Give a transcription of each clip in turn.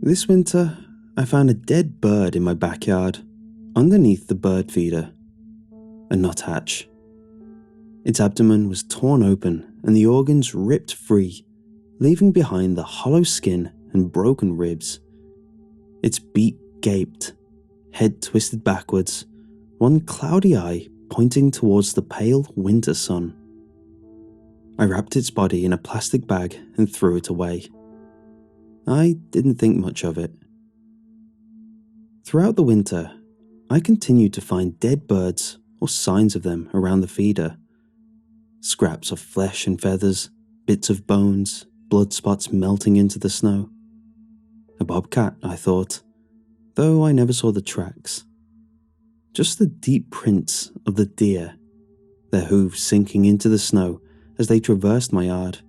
This winter, I found a dead bird in my backyard, underneath the bird feeder. A nuthatch. Its abdomen was torn open and the organs ripped free, leaving behind the hollow skin and broken ribs. Its beak gaped, head twisted backwards, one cloudy eye pointing towards the pale winter sun. I wrapped its body in a plastic bag and threw it away. I didn't think much of it. Throughout the winter, I continued to find dead birds or signs of them around the feeder. Scraps of flesh and feathers, bits of bones, blood spots melting into the snow. A bobcat, I thought, though I never saw the tracks. Just the deep prints of the deer, their hooves sinking into the snow as they traversed my yard,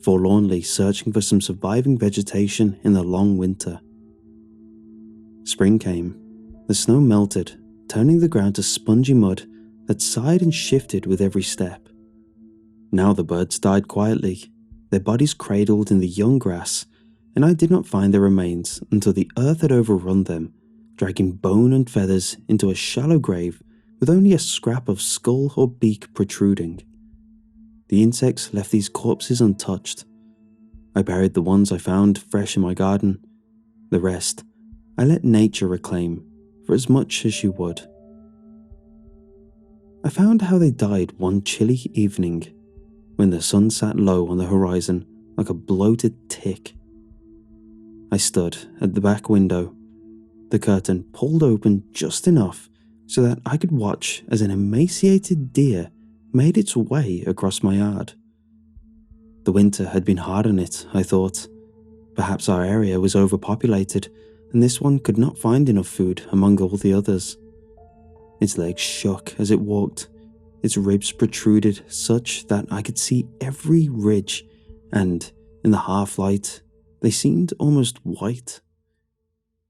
forlornly searching for some surviving vegetation in the long winter. Spring came. The snow melted, turning the ground to spongy mud that sighed and shifted with every step. Now the birds died quietly, their bodies cradled in the young grass, and I did not find their remains until the earth had overrun them, dragging bone and feathers into a shallow grave with only a scrap of skull or beak protruding. The insects left these corpses untouched. I buried the ones I found fresh in my garden. The rest, I let nature reclaim for as much as she would. I found how they died one chilly evening, when the sun sat low on the horizon like a bloated tick. I stood at the back window, the curtain pulled open just enough so that I could watch as an emaciated deer made its way across my yard. The winter had been hard on it, I thought. Perhaps our area was overpopulated, and this one could not find enough food among all the others. Its legs shook as it walked, its ribs protruded such that I could see every ridge, and in the half-light, they seemed almost white.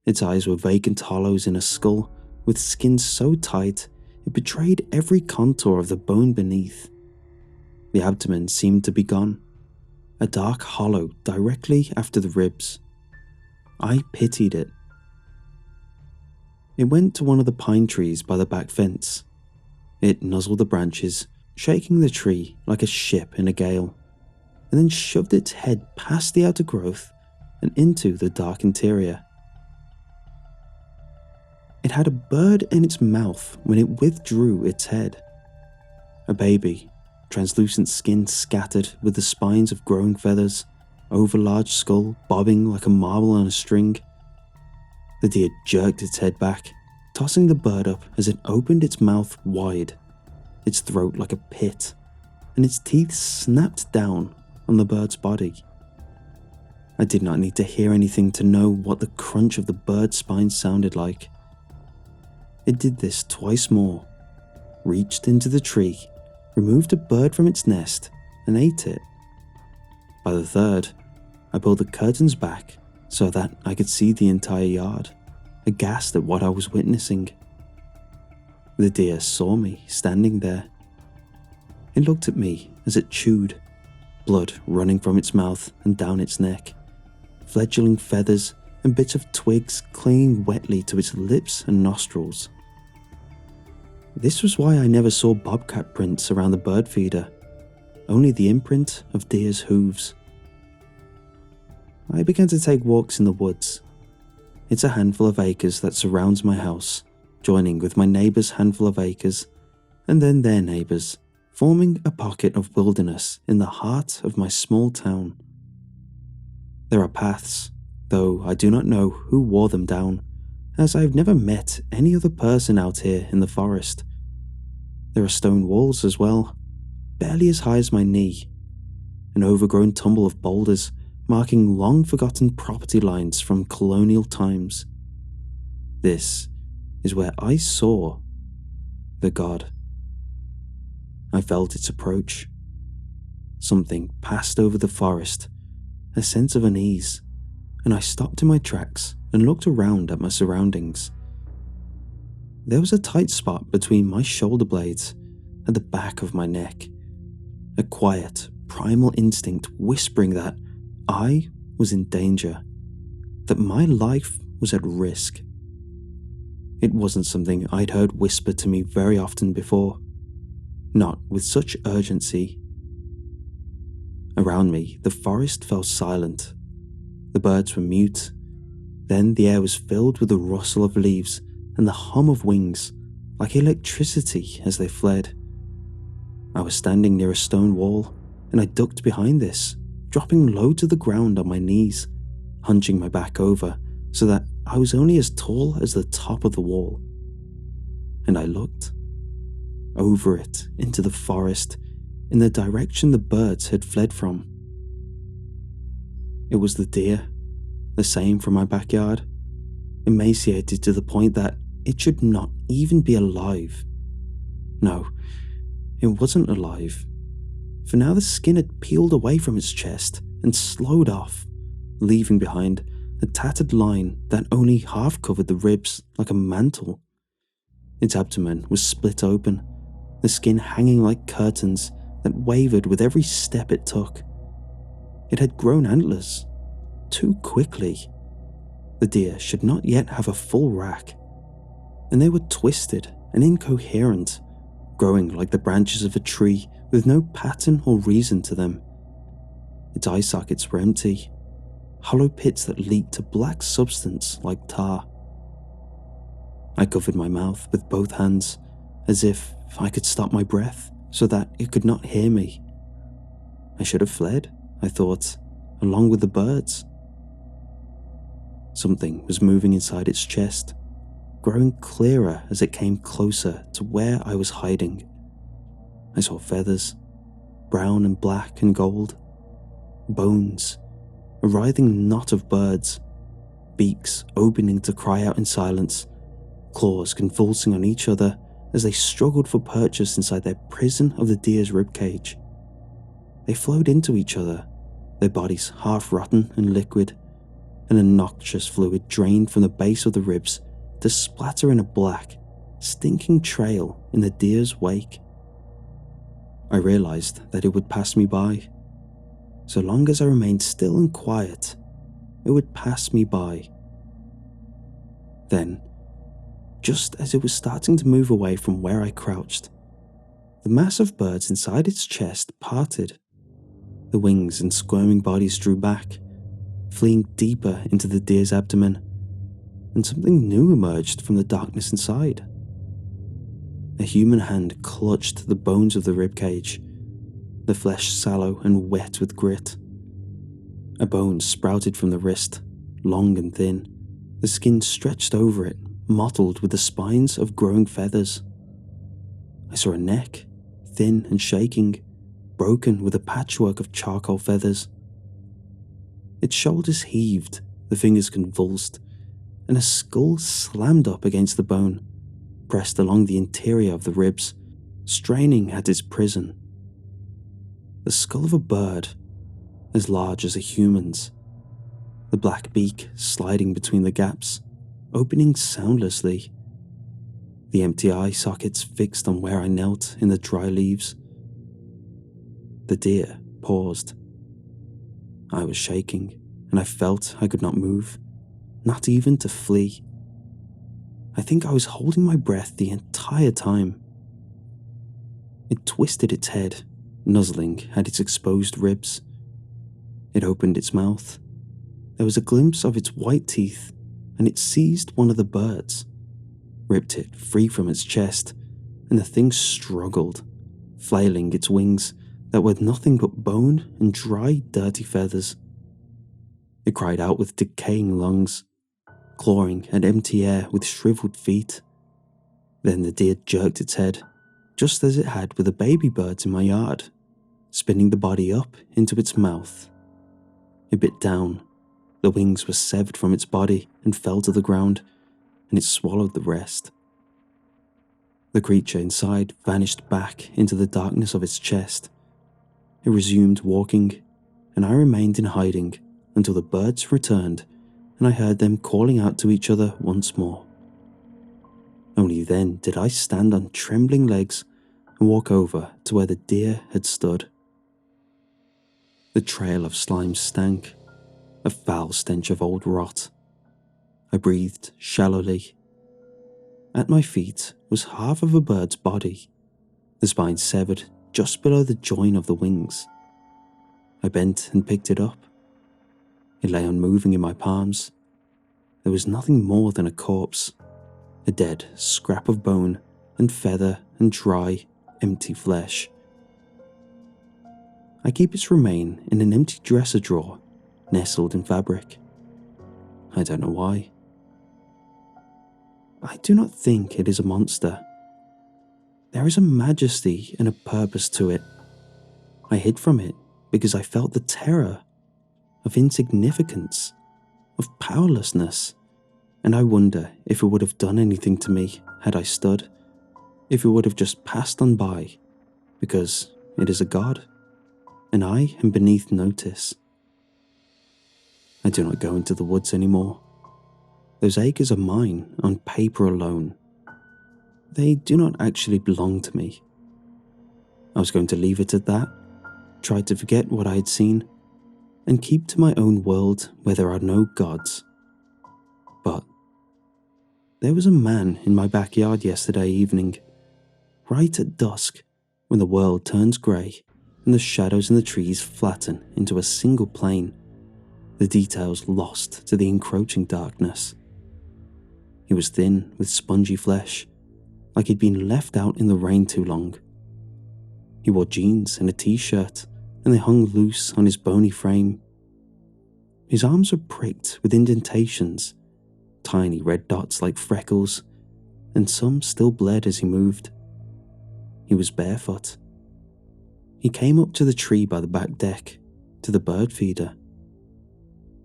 Its eyes were vacant hollows in a skull, with skin so tight it betrayed every contour of the bone beneath. The abdomen seemed to be gone, a dark hollow directly after the ribs. I pitied it. It went to one of the pine trees by the back fence. It nuzzled the branches, shaking the tree like a ship in a gale, and then shoved its head past the outer growth and into the dark interior. It had a bird in its mouth when it withdrew its head. A baby, translucent skin scattered with the spines of growing feathers, overlarge skull bobbing like a marble on a string. The deer jerked its head back, tossing the bird up as it opened its mouth wide, its throat like a pit, and its teeth snapped down on the bird's body. I did not need to hear anything to know what the crunch of the bird's spine sounded like. It did this twice more, reached into the tree, removed a bird from its nest, and ate it. By the third, I pulled the curtains back so that I could see the entire yard, aghast at what I was witnessing. The deer saw me standing there. It looked at me as it chewed, blood running from its mouth and down its neck, fledgling feathers and bits of twigs clinging wetly to its lips and nostrils. This was why I never saw bobcat prints around the bird feeder, only the imprint of deer's hooves. I began to take walks in the woods. It's a handful of acres that surrounds my house, joining with my neighbour's handful of acres, and then their neighbours, forming a pocket of wilderness in the heart of my small town. There are paths, though I do not know who wore them down, as I have never met any other person out here in the forest. There are stone walls as well, barely as high as my knee, an overgrown tumble of boulders marking long-forgotten property lines from colonial times. This is where I saw the god. I felt its approach. Something passed over the forest, a sense of unease, and I stopped in my tracks and looked around at my surroundings. There was a tight spot between my shoulder blades at the back of my neck, a quiet, primal instinct whispering that I was in danger, that my life was at risk. It wasn't something I'd heard whispered to me very often before, not with such urgency. Around me, the forest fell silent. The birds were mute. Then the air was filled with the rustle of leaves and the hum of wings, like electricity as they fled. I was standing near a stone wall, and I ducked behind this, dropping low to the ground on my knees, hunching my back over so that I was only as tall as the top of the wall. And I looked over it into the forest in the direction the birds had fled from. It was the deer, the same from my backyard, emaciated to the point that it should not even be alive. No, it wasn't alive, for now the skin had peeled away from its chest and slowed off, leaving behind a tattered line that only half covered the ribs like a mantle. Its abdomen was split open, the skin hanging like curtains that wavered with every step it took. It had grown antlers, too quickly. The deer should not yet have a full rack, and they were twisted and incoherent, growing like the branches of a tree with no pattern or reason to them. Its eye sockets were empty, hollow pits that leaked a black substance like tar. I covered my mouth with both hands, as if I could stop my breath so that it could not hear me. I should have fled, I thought, along with the birds. Something was moving inside its chest, growing clearer as it came closer to where I was hiding. I saw feathers, brown and black and gold, bones, a writhing knot of birds, beaks opening to cry out in silence, claws convulsing on each other as they struggled for purchase inside their prison of the deer's ribcage. They flowed into each other, their bodies half rotten and liquid, and a noxious fluid drained from the base of the ribs to splatter in a black, stinking trail in the deer's wake. I realized that it would pass me by. So long as I remained still and quiet, it would pass me by. Then, just as it was starting to move away from where I crouched, the mass of birds inside its chest parted. The wings and squirming bodies drew back, fleeing deeper into the deer's abdomen, and something new emerged from the darkness inside. A human hand clutched the bones of the ribcage, the flesh sallow and wet with grit. A bone sprouted from the wrist, long and thin, the skin stretched over it, mottled with the spines of growing feathers. I saw a neck, thin and shaking, broken with a patchwork of charcoal feathers. Its shoulders heaved, the fingers convulsed, and a skull slammed up against the bone, pressed along the interior of the ribs, straining at its prison. The skull of a bird, as large as a human's, the black beak sliding between the gaps, opening soundlessly, the empty eye sockets fixed on where I knelt in the dry leaves. The deer paused. I was shaking, and I felt I could not move, not even to flee. I think I was holding my breath the entire time. It twisted its head, nuzzling at its exposed ribs. It opened its mouth. There was a glimpse of its white teeth, and it seized one of the birds, ripped it free from its chest, and the thing struggled, flailing its wings that were nothing but bone and dry, dirty feathers. It cried out with decaying lungs, clawing at empty air with shriveled feet. Then the deer jerked its head, just as it had with the baby birds in my yard, spinning the body up into its mouth. It bit down. The wings were severed from its body and fell to the ground, and it swallowed the rest. The creature inside vanished back into the darkness of its chest. It resumed walking, and I remained in hiding until the birds returned and I heard them calling out to each other once more. Only then did I stand on trembling legs and walk over to where the deer had stood. The trail of slime stank, a foul stench of old rot, I breathed shallowly. At my feet was half of a bird's body, the spine severed just below the join of the wings. I bent and picked it up. It lay unmoving in my palms. There was nothing more than a corpse, a dead scrap of bone and feather and dry, empty flesh. I keep its remain in an empty dresser drawer, nestled in fabric. I don't know why. I do not think it is a monster. There is a majesty and a purpose to it. I hid from it because I felt the terror of insignificance, of powerlessness, and I wonder if it would have done anything to me had I stood, if it would have just passed on by, because it is a god, and I am beneath notice. I do not go into the woods anymore. Those acres are mine on paper alone. They do not actually belong to me. I was going to leave it at that, try to forget what I had seen, and keep to my own world where there are no gods. But there was a man in my backyard yesterday evening, right at dusk, when the world turns grey and the shadows in the trees flatten into a single plane, the details lost to the encroaching darkness. He was thin with spongy flesh, like he'd been left out in the rain too long. He wore jeans and a t-shirt, and they hung loose on his bony frame. His arms were pricked with indentations, tiny red dots like freckles, and some still bled as he moved. He was barefoot. He came up to the tree by the back deck, to the bird feeder.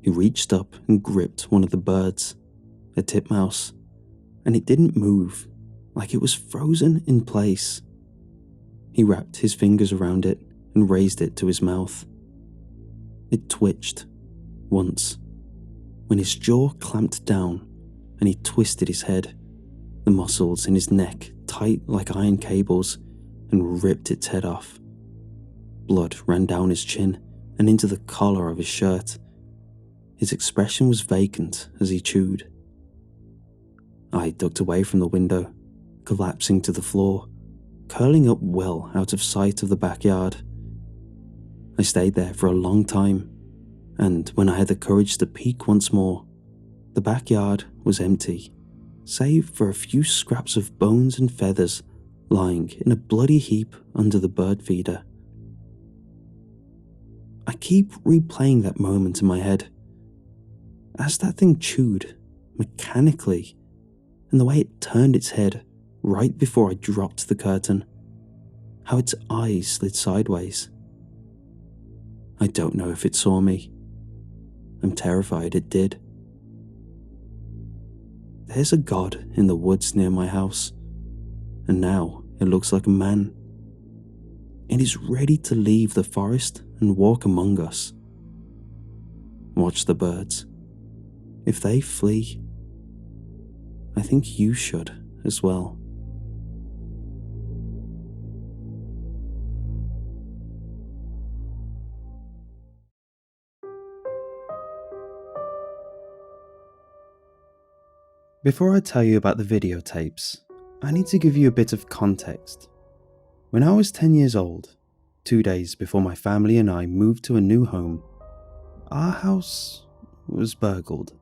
He reached up and gripped one of the birds, a titmouse, and it didn't move, like it was frozen in place. He wrapped his fingers around it and raised it to his mouth. It twitched, once, when his jaw clamped down and he twisted his head, the muscles in his neck tight like iron cables, and ripped its head off. Blood ran down his chin and into the collar of his shirt. His expression was vacant as he chewed. I ducked away from the window, collapsing to the floor, curling up well out of sight of the backyard. I stayed there for a long time, and when I had the courage to peek once more, the backyard was empty, save for a few scraps of bones and feathers lying in a bloody heap under the bird feeder. I keep replaying that moment in my head, as that thing chewed, mechanically, and the way it turned its head right before I dropped the curtain, how its eyes slid sideways. I don't know if it saw me. I'm terrified it did. There's a god in the woods near my house, and now it looks like a man. It is ready to leave the forest and walk among us. Watch the birds. If they flee, I think you should as well. Before I tell you about the videotapes, I need to give you a bit of context. When I was 10 years old, 2 days before my family and I moved to a new home, our house was burgled.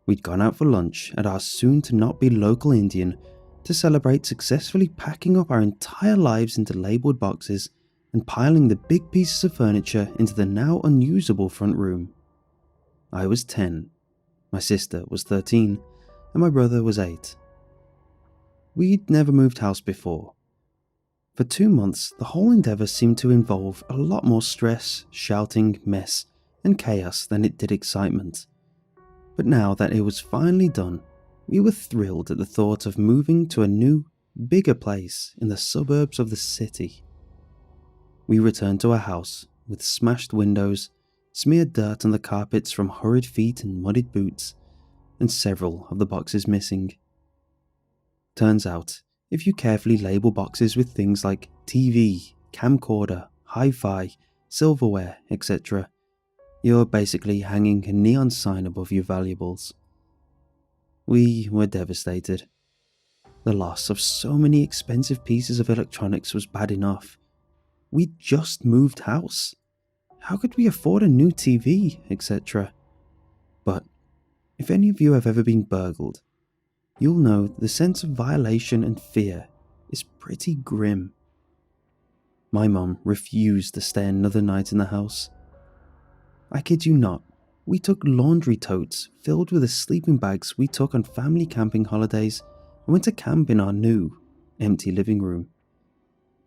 We'd gone out for lunch at our soon-to-not-be local Indian to celebrate successfully packing up our entire lives into labelled boxes and piling the big pieces of furniture into the now unusable front room. I was 10, my sister was 13, and my brother was 8. We'd never moved house before. For 2 months, the whole endeavour seemed to involve a lot more stress, shouting, mess, and chaos than it did excitement. But now that it was finally done, we were thrilled at the thought of moving to a new, bigger place in the suburbs of the city. We returned to our house with smashed windows, smeared dirt on the carpets from hurried feet and muddied boots, and several of the boxes missing. Turns out, if you carefully label boxes with things like TV, camcorder, hi-fi, silverware, etc., you're basically hanging a neon sign above your valuables. We were devastated. The loss of so many expensive pieces of electronics was bad enough. We'd just moved house. How could we afford a new TV, etc.? But if any of you have ever been burgled, you'll know the sense of violation and fear is pretty grim. My mum refused to stay another night in the house. I kid you not, we took laundry totes filled with the sleeping bags we took on family camping holidays and went to camp in our new, empty living room.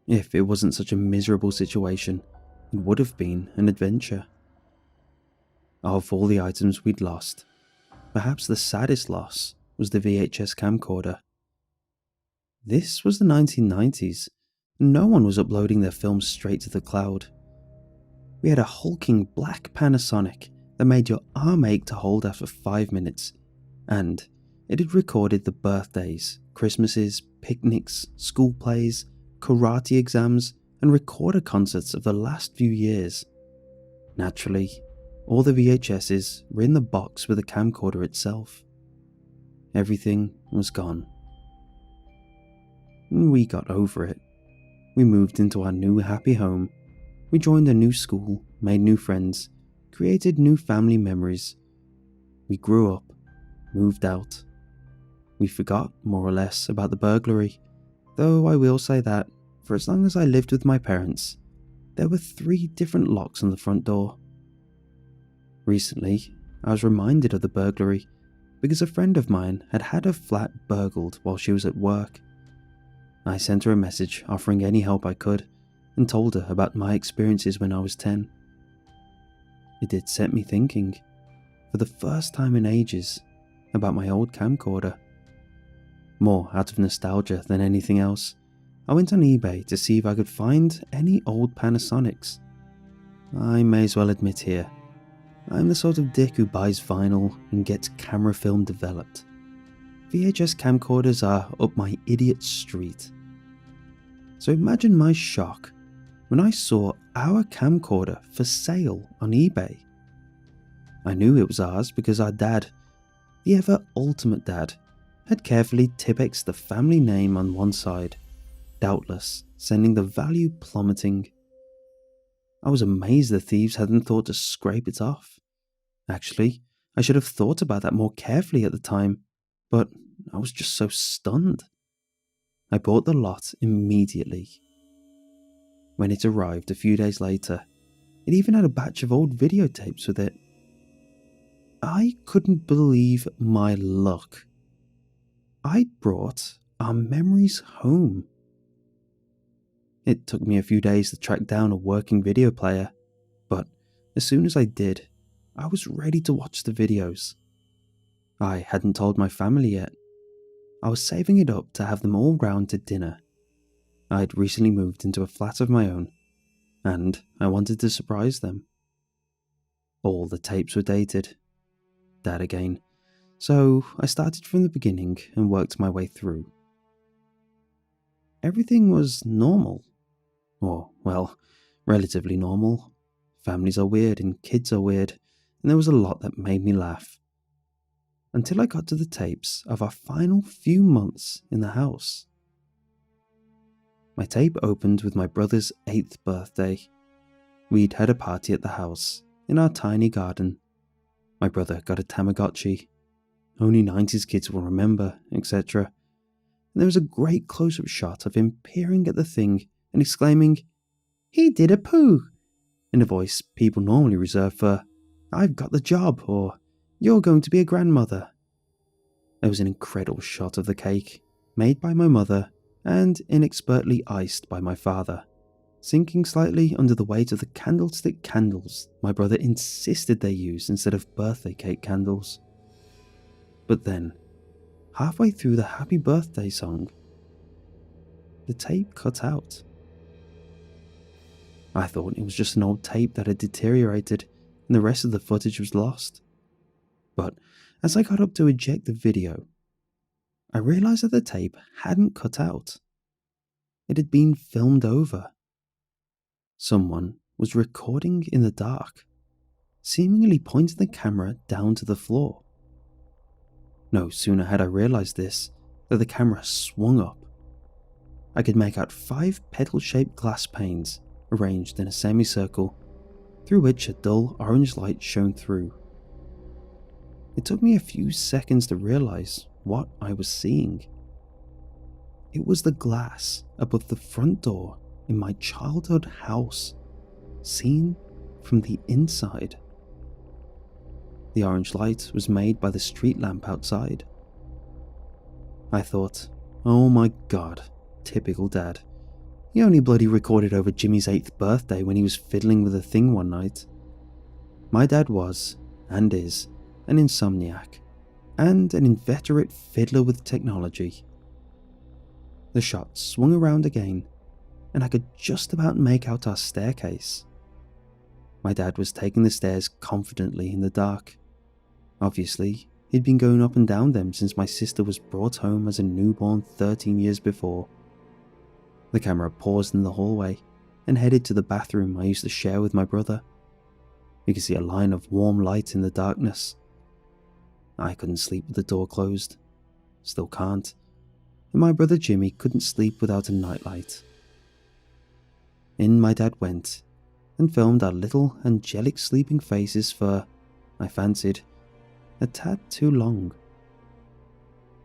If it wasn't such a miserable situation, it would have been an adventure. Of all the items we'd lost, perhaps the saddest loss was the VHS camcorder. This was the 1990s, and no one was uploading their films straight to the cloud. We had a hulking black Panasonic that made your arm ache to hold after 5 minutes, and it had recorded the birthdays, Christmases, picnics, school plays, karate exams, and recorder concerts of the last few years. Naturally, all the VHSs were in the box with the camcorder itself. Everything was gone. We got over it. We moved into our new happy home. We joined a new school, made new friends, created new family memories. We grew up, moved out. We forgot, more or less, about the burglary, though I will say that, for as long as I lived with my parents, there were 3 different locks on the front door. Recently, I was reminded of the burglary because a friend of mine had had her flat burgled while she was at work. I sent her a message offering any help I could and told her about my experiences when I was 10. It did set me thinking, for the first time in ages, about my old camcorder. More out of nostalgia than anything else, I went on eBay to see if I could find any old Panasonics. I may as well admit here, I'm the sort of dick who buys vinyl and gets camera film developed. VHS camcorders are up my idiot street. So imagine my shock when I saw our camcorder for sale on eBay. I knew it was ours because our dad, the ever ultimate dad, had carefully Tipexed the family name on one side, doubtless sending the value plummeting. I was amazed the thieves hadn't thought to scrape it off. Actually, I should have thought about that more carefully at the time, but I was just so stunned. I bought the lot immediately. When it arrived a few days later, it even had a batch of old videotapes with it. I couldn't believe my luck. I'd brought our memories home. It took me a few days to track down a working video player, but as soon as I did, I was ready to watch the videos. I hadn't told my family yet. I was saving it up to have them all round to dinner. I'd recently moved into a flat of my own, and I wanted to surprise them. All the tapes were dated. Dad again. So I started from the beginning and worked my way through. Everything was normal. Or, well, relatively normal. Families are weird and kids are weird, and there was a lot that made me laugh. Until I got to the tapes of our final few months in the house. My tape opened with my brother's 8th birthday. We'd had a party at the house, in our tiny garden. My brother got a Tamagotchi. Only 90s kids will remember, etc. And there was a great close-up shot of him peering at the thing and exclaiming, "He did a poo!" in a voice people normally reserve for, "I've got the job," or "You're going to be a grandmother." There was an incredible shot of the cake, made by my mother and inexpertly iced by my father, sinking slightly under the weight of the candlestick candles my brother insisted they use instead of birthday cake candles. But then, halfway through the happy birthday song, the tape cut out. I thought it was just an old tape that had deteriorated and the rest of the footage was lost. But as I got up to eject the video, I realized that the tape hadn't cut out. It had been filmed over. Someone was recording in the dark, seemingly pointing the camera down to the floor. No sooner had I realised this than the camera swung up. I could make out 5 petal-shaped glass panes arranged in a semicircle through which a dull orange light shone through. It took me a few seconds to realise what I was seeing. It was the glass above the front door in my childhood house, seen from the inside. The orange light was made by the street lamp outside. I thought, oh my god, typical dad. He only bloody recorded over Jimmy's 8th birthday when he was fiddling with a thing one night. My dad was, and is, an insomniac, and an inveterate fiddler with technology. The shot swung around again, and I could just about make out our staircase. My dad was taking the stairs confidently in the dark. Obviously, he'd been going up and down them since my sister was brought home as a newborn 13 years before. The camera paused in the hallway and headed to the bathroom I used to share with my brother. You could see a line of warm light in the darkness. I couldn't sleep with the door closed. Still can't. And my brother Jimmy couldn't sleep without a nightlight. In my dad went, and filmed our little angelic sleeping faces for, I fancied, a tad too long.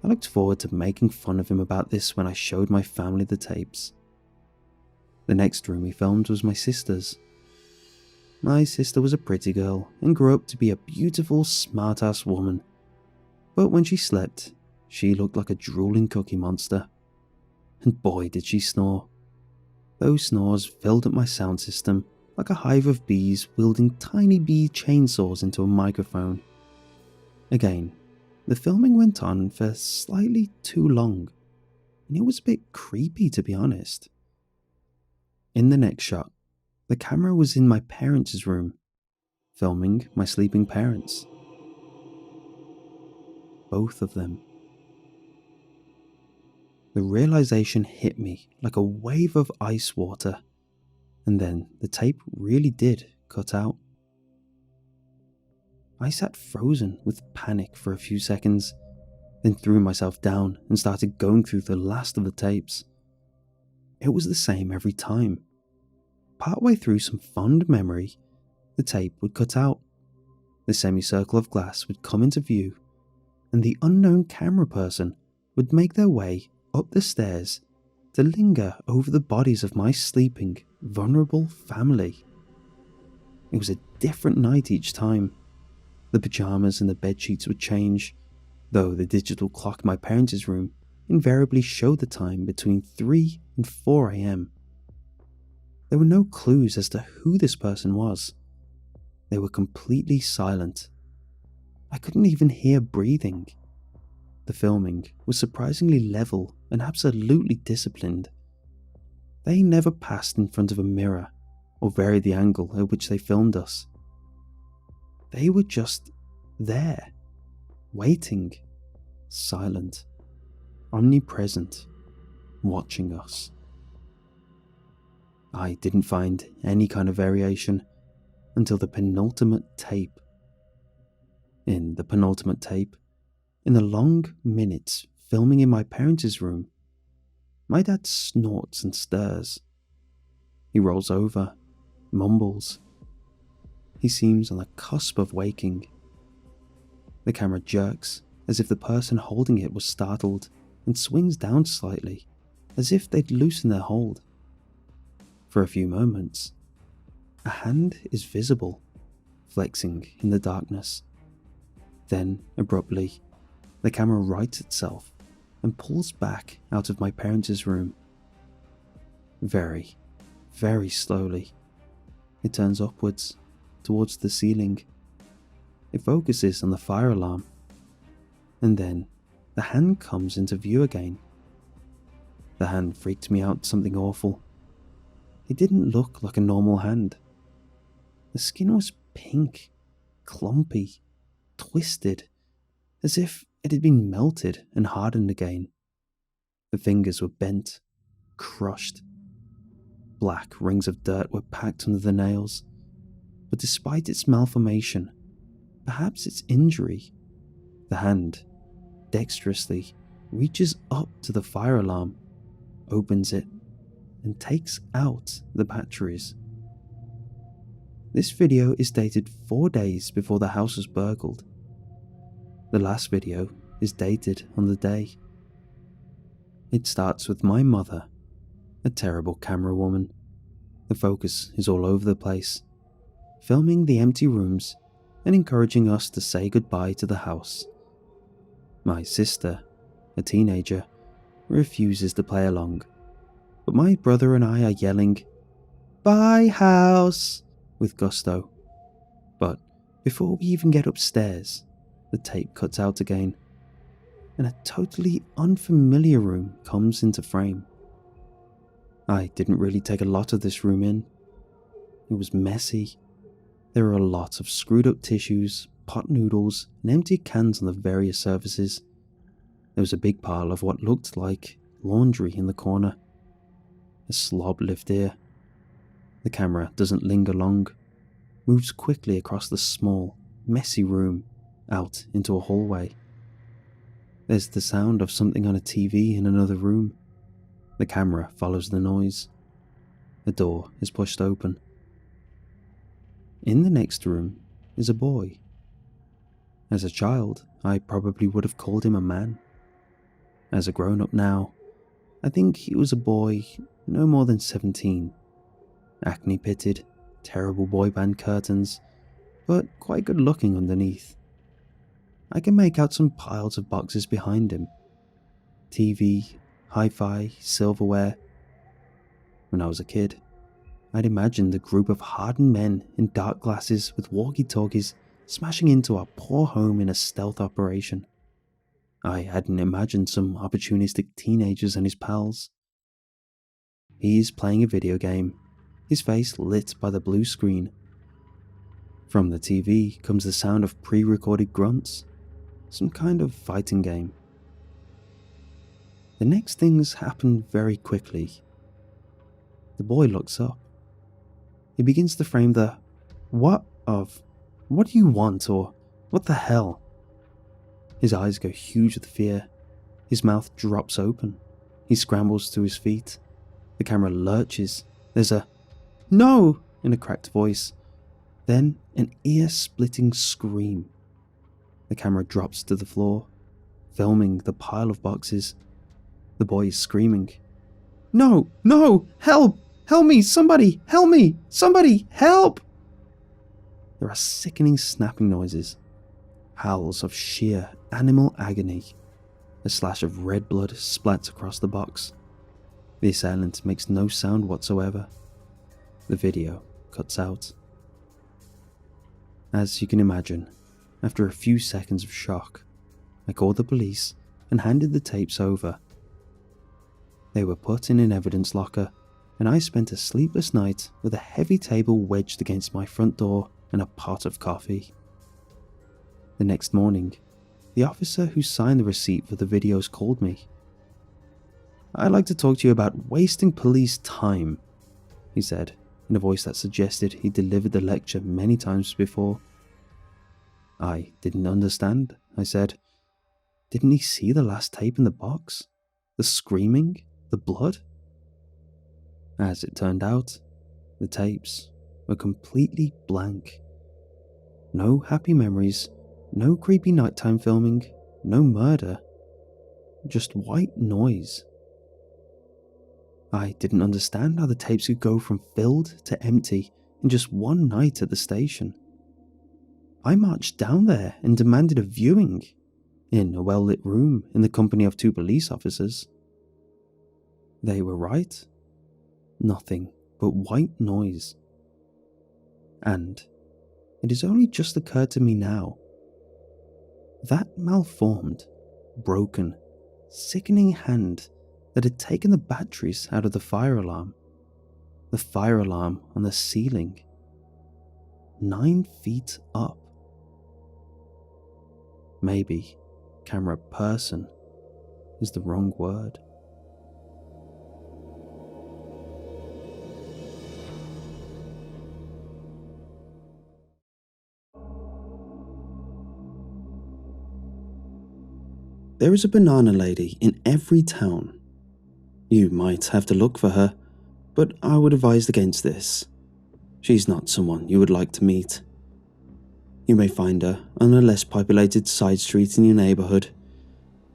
I looked forward to making fun of him about this when I showed my family the tapes. The next room he filmed was my sister's. My sister was a pretty girl and grew up to be a beautiful, smart-ass woman. But when she slept, she looked like a drooling cookie monster. And boy did she snore. Those snores filled up my sound system like a hive of bees wielding tiny bee chainsaws into a microphone. Again, the filming went on for slightly too long, and it was a bit creepy to be honest. In the next shot, the camera was in my parents' room, filming my sleeping parents. Both of them. The realization hit me like a wave of ice water, and then the tape really did cut out. I sat frozen with panic for a few seconds, then threw myself down and started going through the last of the tapes. It was the same every time. Partway through some fond memory, the tape would cut out. The semicircle of glass would come into view, and the unknown camera person would make their way up the stairs to linger over the bodies of my sleeping, vulnerable family. It was a different night each time. The pyjamas and the bedsheets would change, though the digital clock in my parents' room invariably showed the time between 3 and 4 a.m. There were no clues as to who this person was. They were completely silent. I couldn't even hear breathing. The filming was surprisingly level and absolutely disciplined. They never passed in front of a mirror or varied the angle at which they filmed us. They were just there, waiting, silent, omnipresent, watching us. I didn't find any kind of variation until the penultimate tape. In the penultimate tape, in the long minutes filming in my parents' room, my dad snorts and stirs. He rolls over, mumbles. He seems on the cusp of waking. The camera jerks as if the person holding it was startled and swings down slightly as if they'd loosen their hold. For a few moments, a hand is visible, flexing in the darkness. Then, abruptly, the camera rights itself and pulls back out of my parents' room. Very, very slowly, it turns upwards, towards the ceiling. It focuses on the fire alarm, and then the hand comes into view again. The hand freaked me out something awful. It didn't look like a normal hand. The skin was pink, clumpy, twisted, as if it had been melted and hardened again. The fingers were bent, crushed. Black rings of dirt were packed under the nails, but despite its malformation, perhaps its injury, the hand dexterously reaches up to the fire alarm, opens it, and takes out the batteries. This video is dated 4 days before the house was burgled. The last video is dated on the day. It starts with my mother, a terrible camera woman. The focus is all over the place, filming the empty rooms and encouraging us to say goodbye to the house. My sister, a teenager, refuses to play along, but my brother and I are yelling, "Bye, house!" with gusto. But before we even get upstairs, the tape cuts out again, and a totally unfamiliar room comes into frame. I didn't really take a lot of this room in. It was messy. There were a lot of screwed up tissues, pot noodles, and empty cans on the various surfaces. There was a big pile of what looked like laundry in the corner. A slob lived here. The camera doesn't linger long, moves quickly across the small, messy room, out into a hallway. There's the sound of something on a TV in another room. The camera follows the noise. A door is pushed open. In the next room is a boy. As a child, I probably would have called him a man. As a grown-up now, I think he was a boy no more than 17. Acne-pitted, terrible boy band curtains, but quite good looking underneath. I can make out some piles of boxes behind him. TV, hi-fi, silverware. When I was a kid, I'd imagined a group of hardened men in dark glasses with walkie-talkies smashing into our poor home in a stealth operation. I hadn't imagined some opportunistic teenagers and his pals. He's playing a video game, his face lit by the blue screen. From the TV comes the sound of pre-recorded grunts, some kind of fighting game. The next things happen very quickly. The boy looks up. He begins to frame the "what" of "what do you want" or "what the hell." His eyes go huge with fear. His mouth drops open. He scrambles to his feet. The camera lurches. There's a "no" in a cracked voice. Then an ear-splitting scream. The camera drops to the floor, filming the pile of boxes. The boy is screaming, "No! No! Help! Help me! Somebody! Help me! Somebody! Help!" There are sickening snapping noises, howls of sheer animal agony. A slash of red blood splats across the box. The assailant makes no sound whatsoever. The video cuts out. As you can imagine, after a few seconds of shock, I called the police and handed the tapes over. They were put in an evidence locker, and I spent a sleepless night with a heavy table wedged against my front door and a pot of coffee. The next morning, the officer who signed the receipt for the videos called me. "I'd like to talk to you about wasting police time," he said, in a voice that suggested he delivered the lecture many times before. I didn't understand, I said. Didn't he see the last tape in the box? The screaming? The blood? As it turned out, the tapes were completely blank. No happy memories, no creepy nighttime filming, no murder. Just white noise. I didn't understand how the tapes could go from filled to empty in just one night at the station. I marched down there and demanded a viewing, in a well-lit room in the company of 2 police officers. They were right. Nothing but white noise. And it has only just occurred to me now. That malformed, broken, sickening hand that had taken the batteries out of the fire alarm on the ceiling, 9 feet up. Maybe camera person is the wrong word. There is a banana lady in every town. You might have to look for her, but I would advise against this. She's not someone you would like to meet. You may find her on a less populated side street in your neighborhood.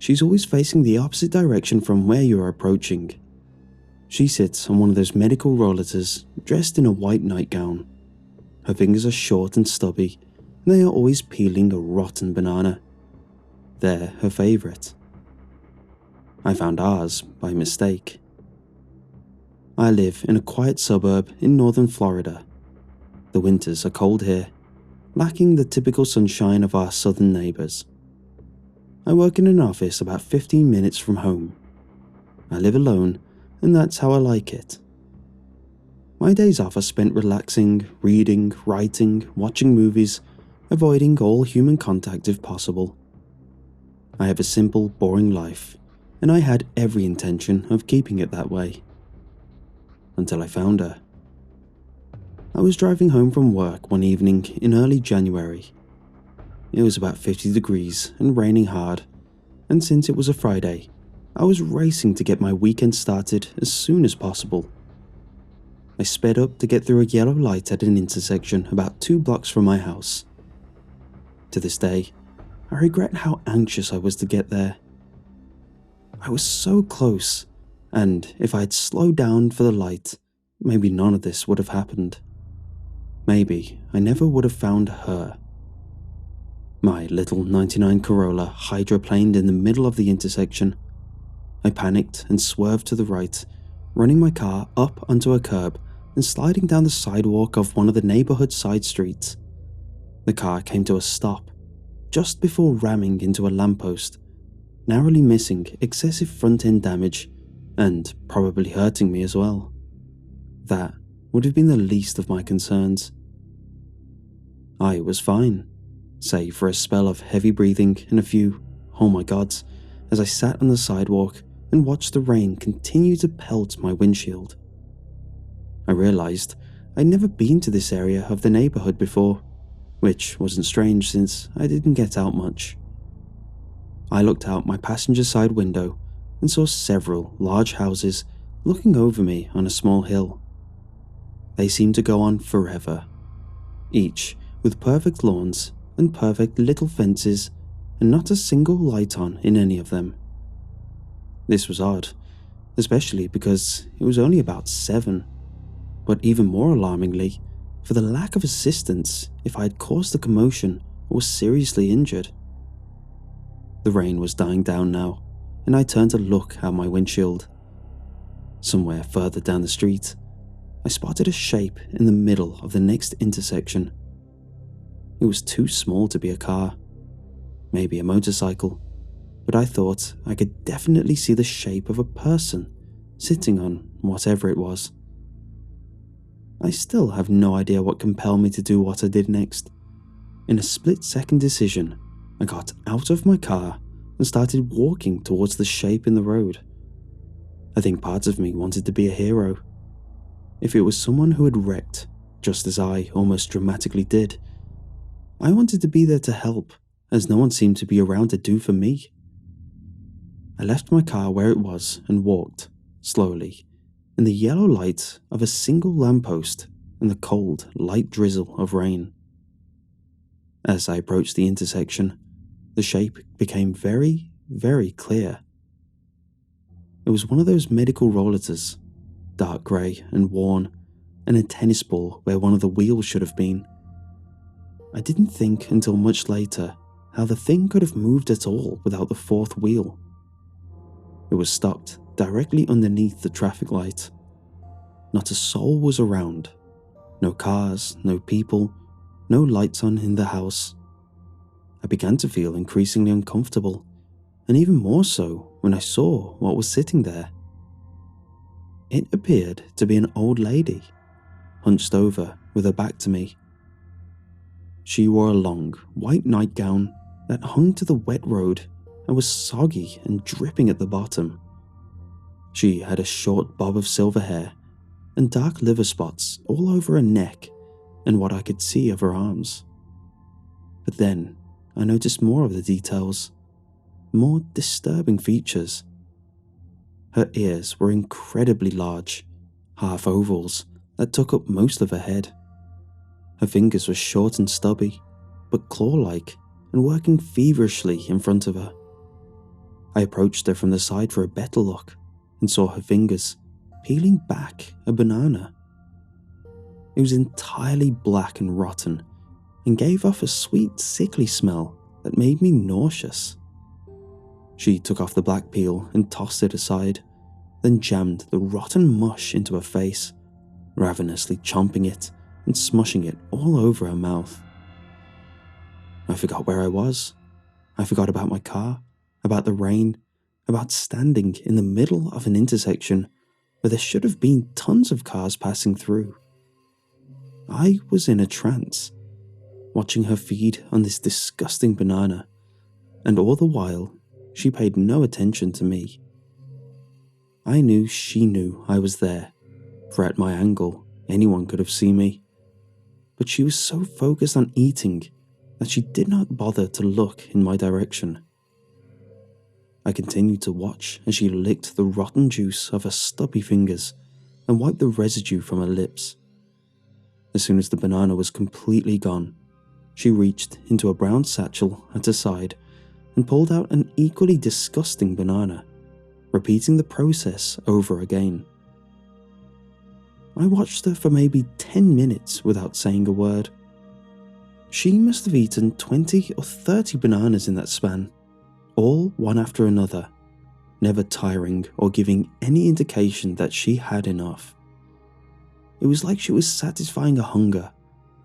She's always facing the opposite direction from where you are approaching. She sits on one of those medical rollators, dressed in a white nightgown. Her fingers are short and stubby, and they are always peeling a rotten banana. They're her favorite. I found ours by mistake. I live in a quiet suburb in northern Florida. The winters are cold here, lacking the typical sunshine of our southern neighbors. I work in an office about 15 minutes from home. I live alone, and that's how I like it. My days off are spent relaxing, reading, writing, watching movies, avoiding all human contact if possible. I have a simple, boring life, and I had every intention of keeping it that way. Until I found her. I was driving home from work one evening in early January. It was about 50 degrees and raining hard, and since it was a Friday, I was racing to get my weekend started as soon as possible. I sped up to get through a yellow light at an intersection about 2 blocks from my house. To this day, I regret how anxious I was to get there. I was so close, and if I had slowed down for the light, maybe none of this would have happened. Maybe I never would have found her. My little 99 Corolla hydroplaned in the middle of the intersection. I panicked and swerved to the right, running my car up onto a curb and sliding down the sidewalk of one of the neighborhood side streets. The car came to a stop, just before ramming into a lamppost, narrowly missing excessive front-end damage and probably hurting me as well. That would have been the least of my concerns. I was fine, save for a spell of heavy breathing and a few "oh my gods" as I sat on the sidewalk and watched the rain continue to pelt my windshield. I realized I'd never been to this area of the neighborhood before, which wasn't strange since I didn't get out much. I looked out my passenger side window and saw several large houses looking over me on a small hill. They seemed to go on forever, each with perfect lawns and perfect little fences and not a single light on in any of them. This was odd, especially because it was only about 7, but even more alarmingly, for the lack of assistance if I had caused a commotion or was seriously injured. The rain was dying down now, and I turned to look out my windshield. Somewhere further down the street, I spotted a shape in the middle of the next intersection. It was too small to be a car, maybe a motorcycle, but I thought I could definitely see the shape of a person sitting on whatever it was. I still have no idea what compelled me to do what I did next. In a split-second decision, I got out of my car and started walking towards the shape in the road. I think part of me wanted to be a hero. If it was someone who had wrecked, just as I almost dramatically did, I wanted to be there to help, as no one seemed to be around to do for me. I left my car where it was and walked, slowly, in the yellow light of a single lamppost and the cold, light drizzle of rain. As I approached the intersection, the shape became very, very clear. It was one of those medical rollators, dark grey and worn, and a tennis ball where one of the wheels should have been. I didn't think until much later how the thing could have moved at all without the 4th wheel. It was stopped directly underneath the traffic light. Not a soul was around. No cars, no people, no lights on in the house. I began to feel increasingly uncomfortable, and even more so when I saw what was sitting there. It appeared to be an old lady, hunched over with her back to me. She wore a long, white nightgown that hung to the wet road and was soggy and dripping at the bottom. She had a short bob of silver hair and dark liver spots all over her neck and what I could see of her arms. But then I noticed more of the details. more disturbing features. Her ears were incredibly large, half ovals that took up most of her head. Her fingers were short and stubby, but claw-like and working feverishly in front of her. I approached her from the side for a better look and saw her fingers peeling back a banana. It was entirely black and rotten and gave off a sweet, sickly smell that made me nauseous. She took off the black peel and tossed it aside, then jammed the rotten mush into her face, ravenously chomping it and smushing it all over her mouth. I forgot where I was. I forgot about my car, about the rain, about standing in the middle of an intersection where there should have been tons of cars passing through. I was in a trance, watching her feed on this disgusting banana, and all the while, she paid no attention to me. I knew she knew I was there, for at my angle, anyone could have seen me. But she was so focused on eating that she did not bother to look in my direction. I continued to watch as she licked the rotten juice of her stubby fingers and wiped the residue from her lips. As soon as the banana was completely gone, she reached into a brown satchel at her side and pulled out an equally disgusting banana, repeating the process over again. I watched her for maybe 10 minutes without saying a word. She must have eaten 20 or 30 bananas in that span, all one after another, never tiring or giving any indication that she had enough. It was like she was satisfying a hunger,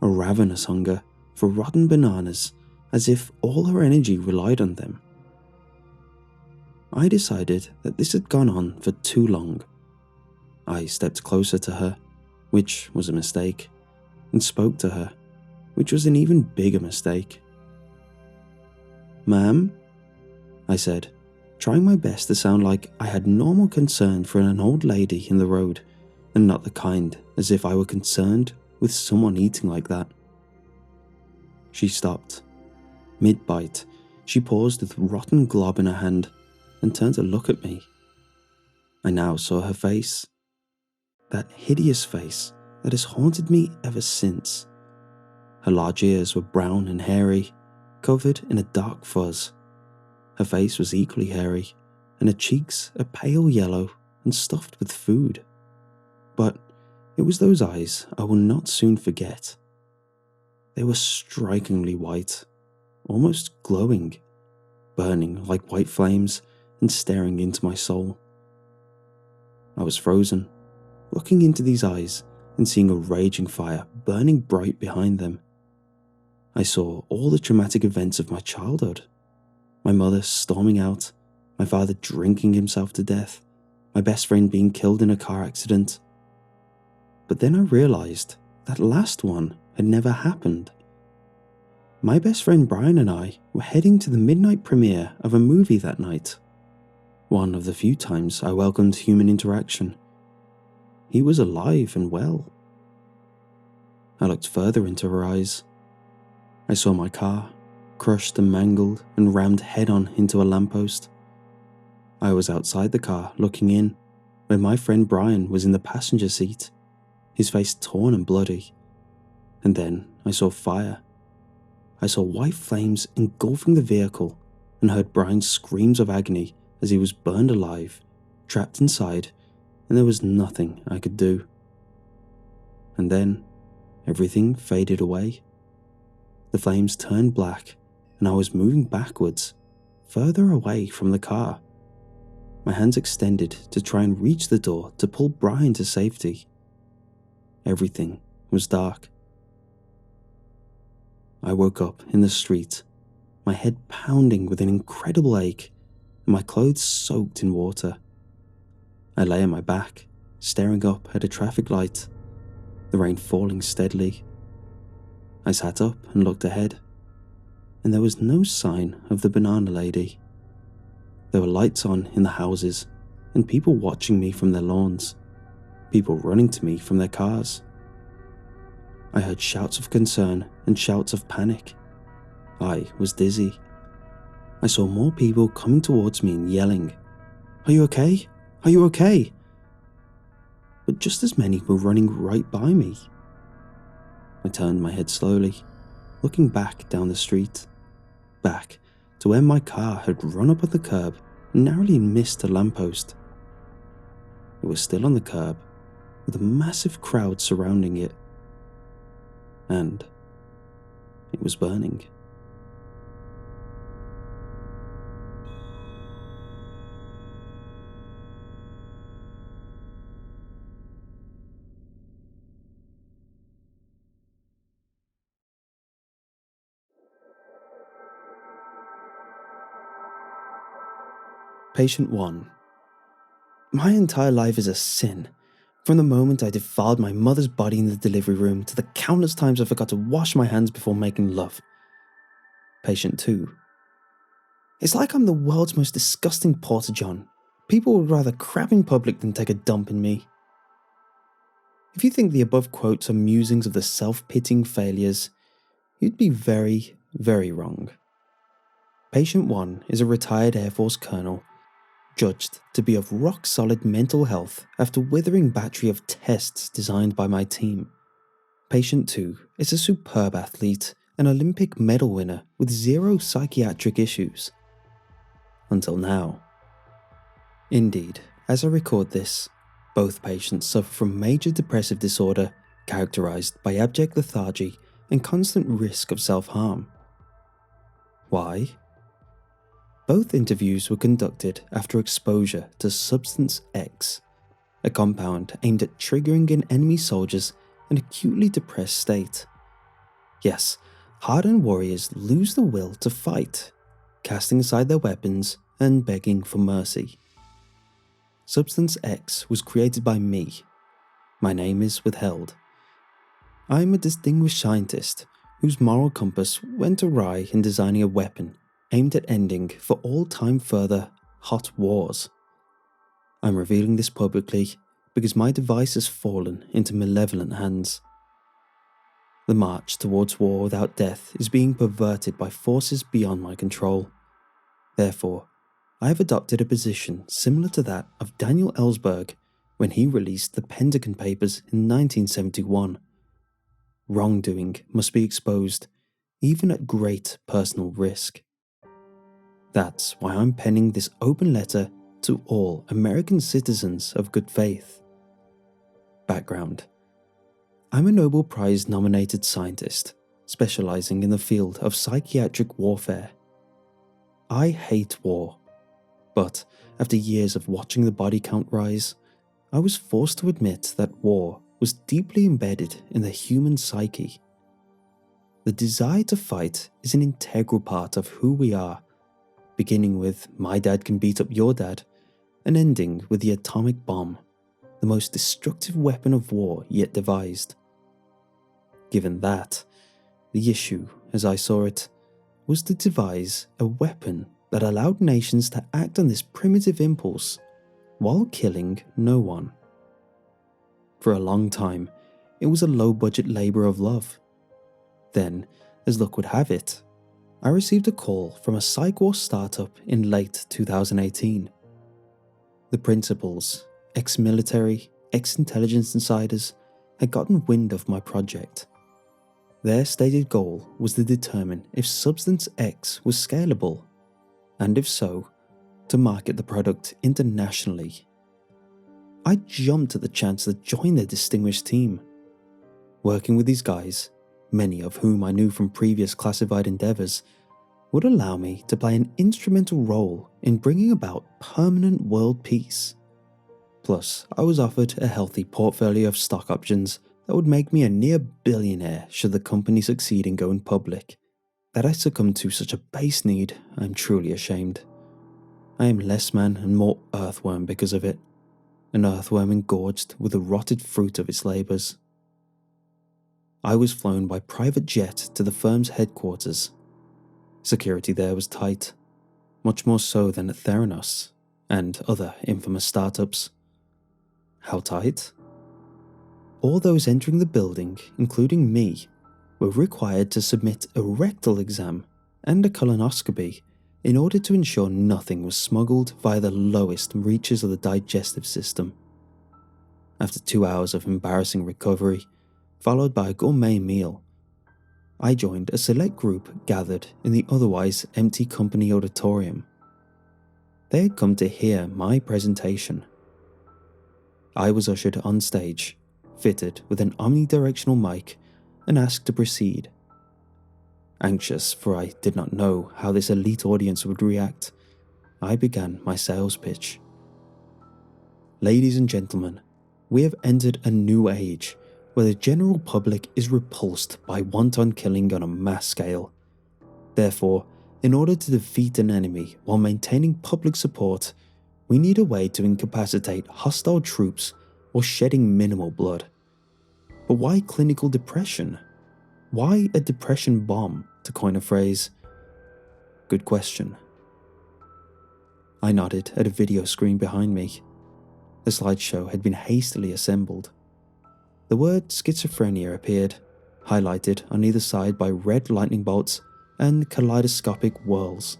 a ravenous hunger, for rotten bananas, as if all her energy relied on them. I decided that this had gone on for too long. I stepped closer to her, which was a mistake, and spoke to her, which was an even bigger mistake. "Ma'am?" I said, trying my best to sound like I had normal concern for an old lady in the road, and not the kind as if I were concerned with someone eating like that. She stopped. Mid-bite, she paused with a rotten glob in her hand and turned to look at me. I now saw her face. That hideous face that has haunted me ever since. Her large ears were brown and hairy, covered in a dark fuzz. Her face was equally hairy, and her cheeks a pale yellow and stuffed with food. But it was those eyes I will not soon forget. They were strikingly white, almost glowing, burning like white flames and staring into my soul. I was frozen, looking into these eyes and seeing a raging fire burning bright behind them. I saw all the traumatic events of my childhood. My mother storming out, my father drinking himself to death, my best friend being killed in a car accident. But then I realized that last one had never happened. My best friend Brian and I were heading to the midnight premiere of a movie that night. One of the few times I welcomed human interaction. He was alive and well. I looked further into her eyes. I saw my car, crushed and mangled and rammed head-on into a lamppost. I was outside the car looking in, where my friend Brian was in the passenger seat, his face torn and bloody. And then I saw fire. I saw white flames engulfing the vehicle and heard Brian's screams of agony as he was burned alive, trapped inside, and there was nothing I could do. And then everything faded away. The flames turned black and I was moving backwards, further away from the car. My hands extended to try and reach the door to pull Brian to safety. Everything was dark. I woke up in the street, my head pounding with an incredible ache and my clothes soaked in water. I lay on my back, staring up at a traffic light, the rain falling steadily. I sat up and looked ahead, and there was no sign of the banana lady. There were lights on in the houses, and people watching me from their lawns, people running to me from their cars. I heard shouts of concern and shouts of panic. I was dizzy. I saw more people coming towards me and yelling, "Are you okay? Are you okay?" But just as many were running right by me. I turned my head slowly, looking back down the street, back to where my car had run up on the curb and narrowly missed a lamppost. It was still on the curb, with a massive crowd surrounding it, and it was burning. Patient 1. My entire life is a sin. From the moment I defiled my mother's body in the delivery room to the countless times I forgot to wash my hands before making love. Patient 2. It's like I'm the world's most disgusting porta-john. People would rather crap in public than take a dump in me. If you think the above quotes are musings of the self-pitying failures, you'd be very, very wrong. Patient 1 is a retired Air Force colonel, judged to be of rock-solid mental health after withering battery of tests designed by my team. Patient 2 is a superb athlete, an Olympic medal winner with zero psychiatric issues. Until now. Indeed, as I record this, both patients suffer from major depressive disorder characterized by abject lethargy and constant risk of self-harm. Why? Both interviews were conducted after exposure to Substance X, a compound aimed at triggering an enemy soldier's an acutely depressed state. Yes, hardened warriors lose the will to fight, casting aside their weapons and begging for mercy. Substance X was created by me. My name is withheld. I am a distinguished scientist whose moral compass went awry in designing a weapon aimed at ending for all time further hot wars. I'm revealing this publicly because my device has fallen into malevolent hands. The march towards war without death is being perverted by forces beyond my control. Therefore, I have adopted a position similar to that of Daniel Ellsberg when he released the Pentagon Papers in 1971. Wrongdoing must be exposed, even at great personal risk. That's why I'm penning this open letter to all American citizens of good faith. Background: I'm a Nobel Prize nominated scientist, specializing in the field of psychiatric warfare. I hate war, but after years of watching the body count rise, I was forced to admit that war was deeply embedded in the human psyche. The desire to fight is an integral part of who we are, beginning with "my dad can beat up your dad" and ending with the atomic bomb, the most destructive weapon of war yet devised. Given that, the issue, as I saw it, was to devise a weapon that allowed nations to act on this primitive impulse while killing no one. For a long time, it was a low-budget labour of love. Then, as luck would have it, I received a call from a psych war startup in late 2018. The principals, ex-military, ex-intelligence insiders, had gotten wind of my project. Their stated goal was to determine if Substance X was scalable, and if so, to market the product internationally. I jumped at the chance to join their distinguished team. Working with these guys, many of whom I knew from previous classified endeavours, would allow me to play an instrumental role in bringing about permanent world peace. Plus, I was offered a healthy portfolio of stock options that would make me a near billionaire should the company succeed in going public. That I succumbed to such a base need, I'm truly ashamed. I am less man and more earthworm because of it, an earthworm engorged with the rotted fruit of its labours. I was flown by private jet to the firm's headquarters. Security there was tight, much more so than at Theranos and other infamous startups. How tight? All those entering the building, including me, were required to submit a rectal exam and a colonoscopy in order to ensure nothing was smuggled via the lowest reaches of the digestive system. After 2 hours of embarrassing recovery, followed by a gourmet meal, I joined a select group gathered in the otherwise empty company auditorium. They had come to hear my presentation. I was ushered on stage, fitted with an omnidirectional mic, and asked to proceed. Anxious, for I did not know how this elite audience would react, I began my sales pitch. Ladies and gentlemen, we have entered a new age where the general public is repulsed by wanton killing on a mass scale. Therefore, in order to defeat an enemy while maintaining public support, we need a way to incapacitate hostile troops while shedding minimal blood. But why clinical depression? Why a depression bomb, to coin a phrase? Good question. I nodded at a video screen behind me. The slideshow had been hastily assembled. The word schizophrenia appeared, highlighted on either side by red lightning bolts and kaleidoscopic whirls.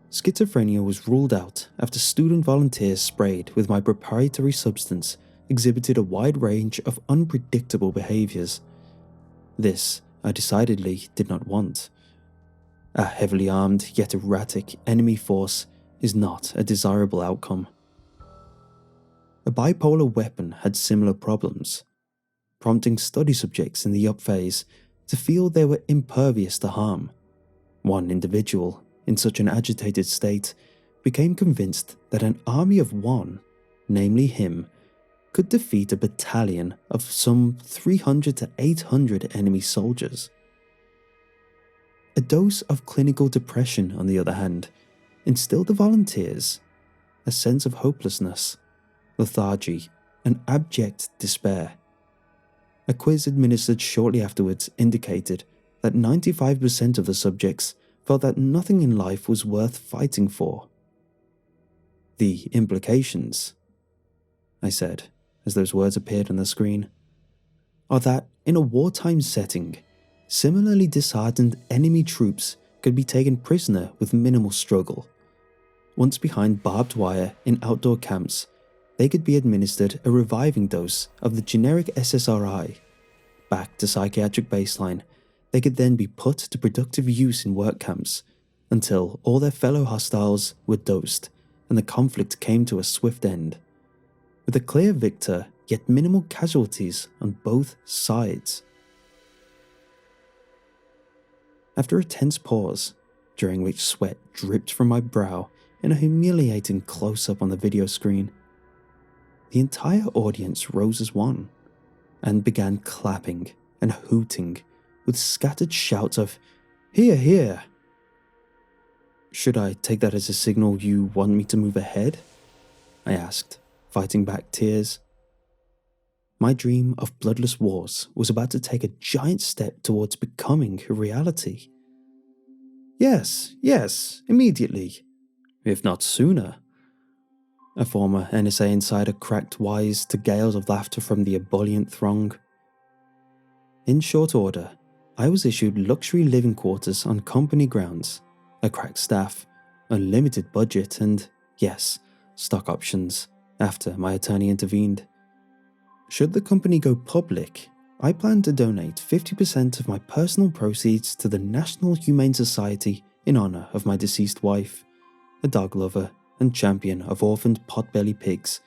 Schizophrenia was ruled out after student volunteers sprayed with my proprietary substance exhibited a wide range of unpredictable behaviors. This I decidedly did not want. A heavily armed yet erratic enemy force is not a desirable outcome. A bipolar weapon had similar problems, prompting study subjects in the up phase to feel they were impervious to harm. One individual, in such an agitated state, became convinced that an army of one, namely him, could defeat a battalion of some 300 to 800 enemy soldiers. A dose of clinical depression, on the other hand, instilled the volunteers a sense of hopelessness, lethargy, and abject despair. A quiz administered shortly afterwards indicated that 95% of the subjects felt that nothing in life was worth fighting for. The implications, I said, as those words appeared on the screen, are that in a wartime setting, similarly disheartened enemy troops could be taken prisoner with minimal struggle. Once behind barbed wire in outdoor camps, they could be administered a reviving dose of the generic SSRI. Back to psychiatric baseline, they could then be put to productive use in work camps until all their fellow hostiles were dosed and the conflict came to a swift end, with a clear victor yet minimal casualties on both sides. After a tense pause, during which sweat dripped from my brow in a humiliating close-up on the video screen, the entire audience rose as one and began clapping and hooting with scattered shouts of "Hear, hear!" Should I take that as a signal you want me to move ahead? I asked, fighting back tears. My dream of bloodless wars was about to take a giant step towards becoming a reality. Yes, immediately, if not sooner. A former NSA insider cracked wise to gales of laughter from the ebullient throng. In short order, I was issued luxury living quarters on company grounds, a crack staff, unlimited budget, and, yes, stock options, after my attorney intervened. Should the company go public, I plan to donate 50% of my personal proceeds to the National Humane Society in honor of my deceased wife, a dog lover and champion of orphaned potbelly pigs,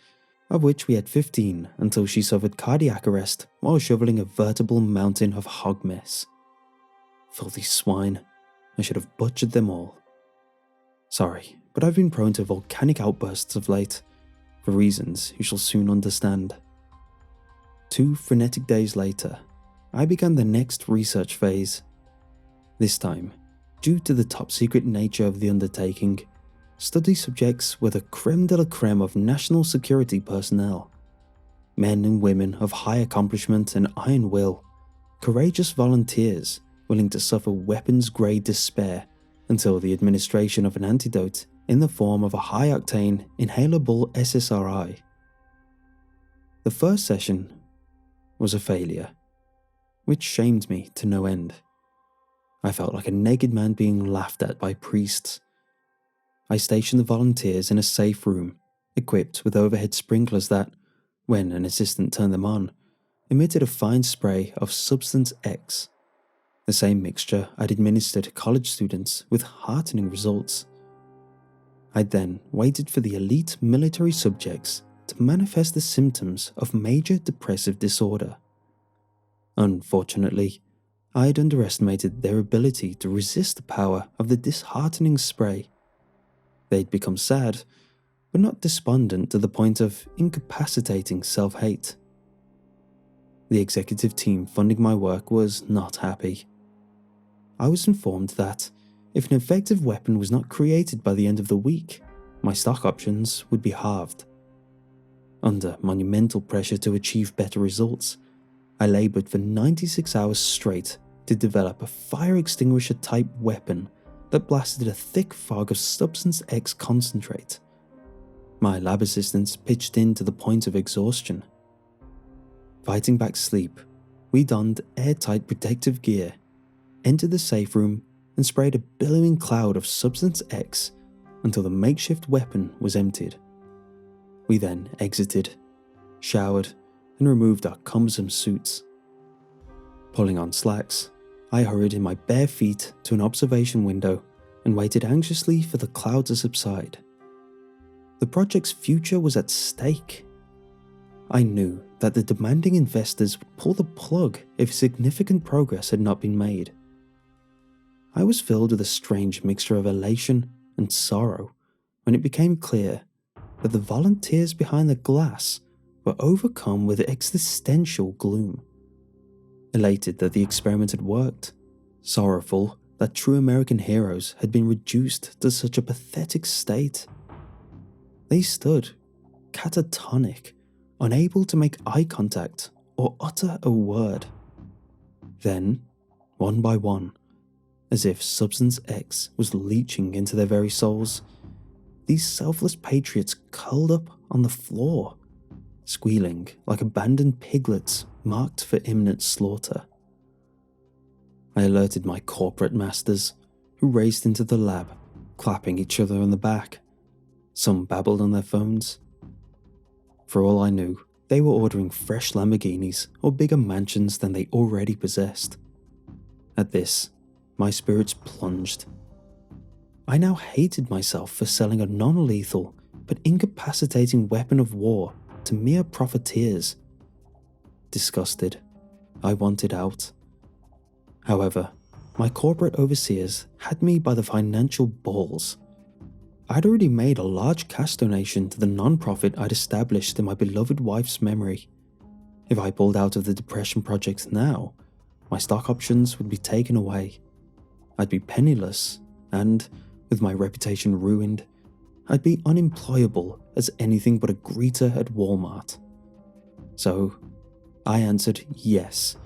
of which we had 15 until she suffered cardiac arrest while shoveling a veritable mountain of hog mess. Filthy swine, I should have butchered them all. Sorry, but I've been prone to volcanic outbursts of late, for reasons you shall soon understand. 2 frenetic days later, I began the next research phase. This time, due to the top-secret nature of the undertaking, study subjects were the creme de la creme of national security personnel. Men and women of high accomplishment and iron will, courageous volunteers willing to suffer weapons-grade despair until the administration of an antidote in the form of a high-octane, inhalable SSRI. The first session was a failure, which shamed me to no end. I felt like a naked man being laughed at by priests. I stationed the volunteers in a safe room, equipped with overhead sprinklers that, when an assistant turned them on, emitted a fine spray of Substance X, the same mixture I'd administered to college students with heartening results. I then waited for the elite military subjects to manifest the symptoms of major depressive disorder. Unfortunately, I had underestimated their ability to resist the power of the disheartening spray. They'd become sad, but not despondent to the point of incapacitating self-hate. The executive team funding my work was not happy. I was informed that, if an effective weapon was not created by the end of the week, my stock options would be halved. Under monumental pressure to achieve better results, I laboured for 96 hours straight to develop a fire extinguisher type weapon that blasted a thick fog of Substance X concentrate. My lab assistants pitched in to the point of exhaustion. Fighting back sleep, we donned airtight protective gear, entered the safe room, and sprayed a billowing cloud of Substance X until the makeshift weapon was emptied. We then exited, showered, and removed our cumbersome suits. Pulling on slacks, I hurried in my bare feet to an observation window and waited anxiously for the cloud to subside. The project's future was at stake. I knew that the demanding investors would pull the plug if significant progress had not been made. I was filled with a strange mixture of elation and sorrow when it became clear that the volunteers behind the glass were overcome with existential gloom. Elated that the experiment had worked, sorrowful that true American heroes had been reduced to such a pathetic state. They stood, catatonic, unable to make eye contact or utter a word. Then, one by one, as if Substance X was leaching into their very souls, these selfless patriots curled up on the floor, squealing like abandoned piglets marked for imminent slaughter. I alerted my corporate masters, who raced into the lab, clapping each other on the back. Some babbled on their phones. For all I knew, they were ordering fresh Lamborghinis or bigger mansions than they already possessed. At this, my spirits plunged. I now hated myself for selling a non-lethal but incapacitating weapon of war to mere profiteers. Disgusted, I wanted out. However, my corporate overseers had me by the financial balls. I'd already made a large cash donation to the non-profit I'd established in my beloved wife's memory. If I pulled out of the Depression Project now, my stock options would be taken away. I'd be penniless, and, with my reputation ruined, I'd be unemployable as anything but a greeter at Walmart. So, I answered yes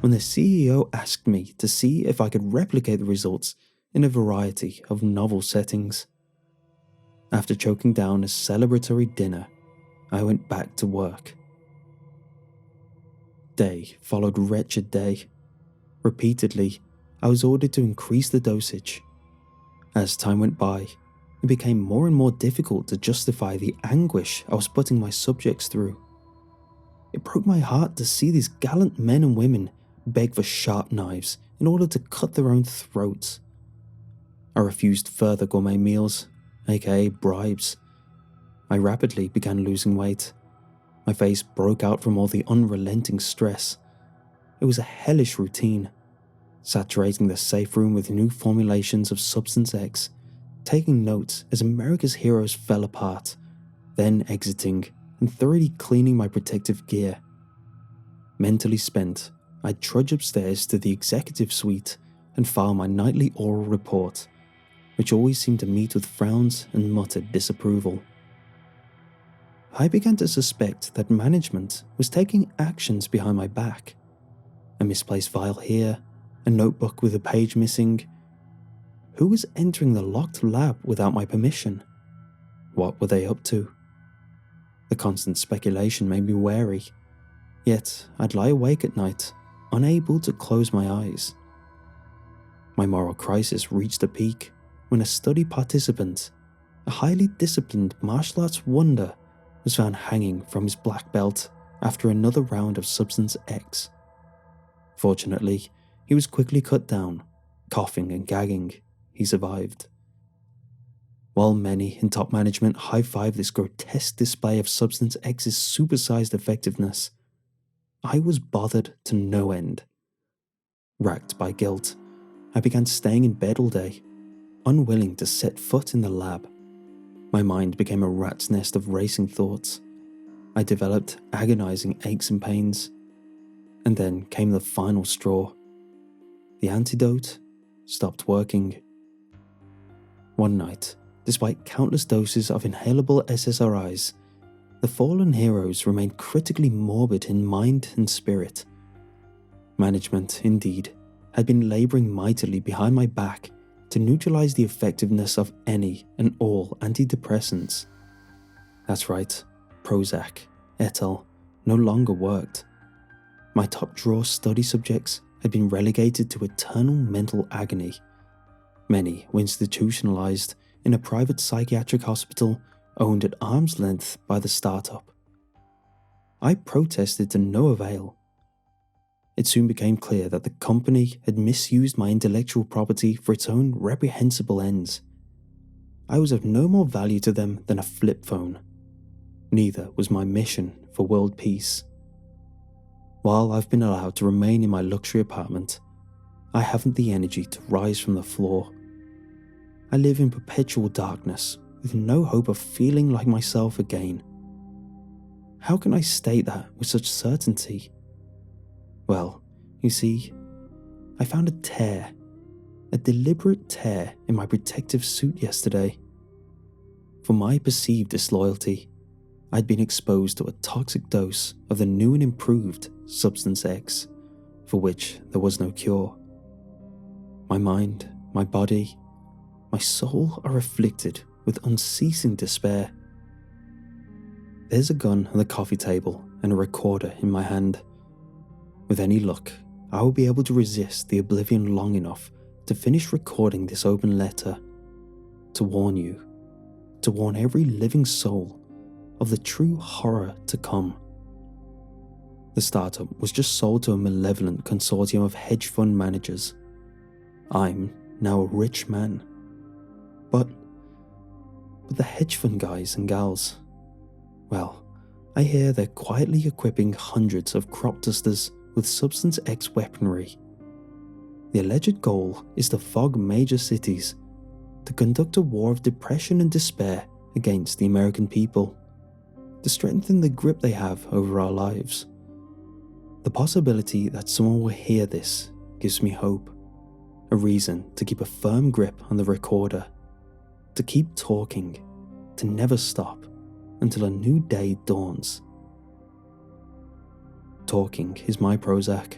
when the CEO asked me to see if I could replicate the results in a variety of novel settings. After choking down a celebratory dinner, I went back to work. Day followed wretched day. Repeatedly, I was ordered to increase the dosage. As time went by, it became more and more difficult to justify the anguish I was putting my subjects through. It broke my heart to see these gallant men and women beg for sharp knives in order to cut their own throats. I refused further gourmet meals, aka bribes. I rapidly began losing weight. My face broke out from all the unrelenting stress. It was a hellish routine, saturating the safe room with new formulations of Substance X, taking notes as America's heroes fell apart, then exiting and thoroughly cleaning my protective gear. Mentally spent, I'd trudge upstairs to the executive suite and file my nightly oral report, which always seemed to meet with frowns and muttered disapproval. I began to suspect that management was taking actions behind my back. A misplaced file here, a notebook with a page missing. Who was entering the locked lab without my permission? What were they up to? The constant speculation made me wary, yet I'd lie awake at night, unable to close my eyes. My moral crisis reached a peak when a study participant, a highly disciplined martial arts wonder, was found hanging from his black belt after another round of Substance X. Fortunately, he was quickly cut down. Coughing and gagging, he survived. While many in top management high-fived this grotesque display of Substance X's supersized effectiveness, I was bothered to no end. Racked by guilt, I began staying in bed all day, unwilling to set foot in the lab. My mind became a rat's nest of racing thoughts. I developed agonizing aches and pains. And then came the final straw. The antidote stopped working. One night, despite countless doses of inhalable SSRIs, the fallen heroes remained critically morbid in mind and spirit. Management, indeed, had been laboring mightily behind my back to neutralize the effectiveness of any and all antidepressants. That's right, Prozac, et al. No longer worked. My top-drawer study subjects had been relegated to eternal mental agony. Many were institutionalized in a private psychiatric hospital owned at arm's length by the startup. I protested to no avail. It soon became clear that the company had misused my intellectual property for its own reprehensible ends. I was of no more value to them than a flip phone. Neither was my mission for world peace. While I've been allowed to remain in my luxury apartment, I haven't the energy to rise from the floor. I live in perpetual darkness with no hope of feeling like myself again. How can I state that with such certainty? Well, you see, I found a tear, a deliberate tear in my protective suit yesterday. For my perceived disloyalty, I'd been exposed to a toxic dose of the new and improved Substance X, for which there was no cure. My mind, my body, my soul are afflicted with unceasing despair. There's a gun on the coffee table and a recorder in my hand. With any luck, I will be able to resist the oblivion long enough to finish recording this open letter, to warn you, to warn every living soul of the true horror to come. The startup was just sold to a malevolent consortium of hedge fund managers. I'm now a rich man. But the hedge fund guys and gals, well, I hear they're quietly equipping hundreds of crop dusters with Substance X weaponry. The alleged goal is to fog major cities, to conduct a war of depression and despair against the American people, to strengthen the grip they have over our lives. The possibility that someone will hear this gives me hope, a reason to keep a firm grip on the recorder, to keep talking, to never stop until a new day dawns. Talking is my Prozac,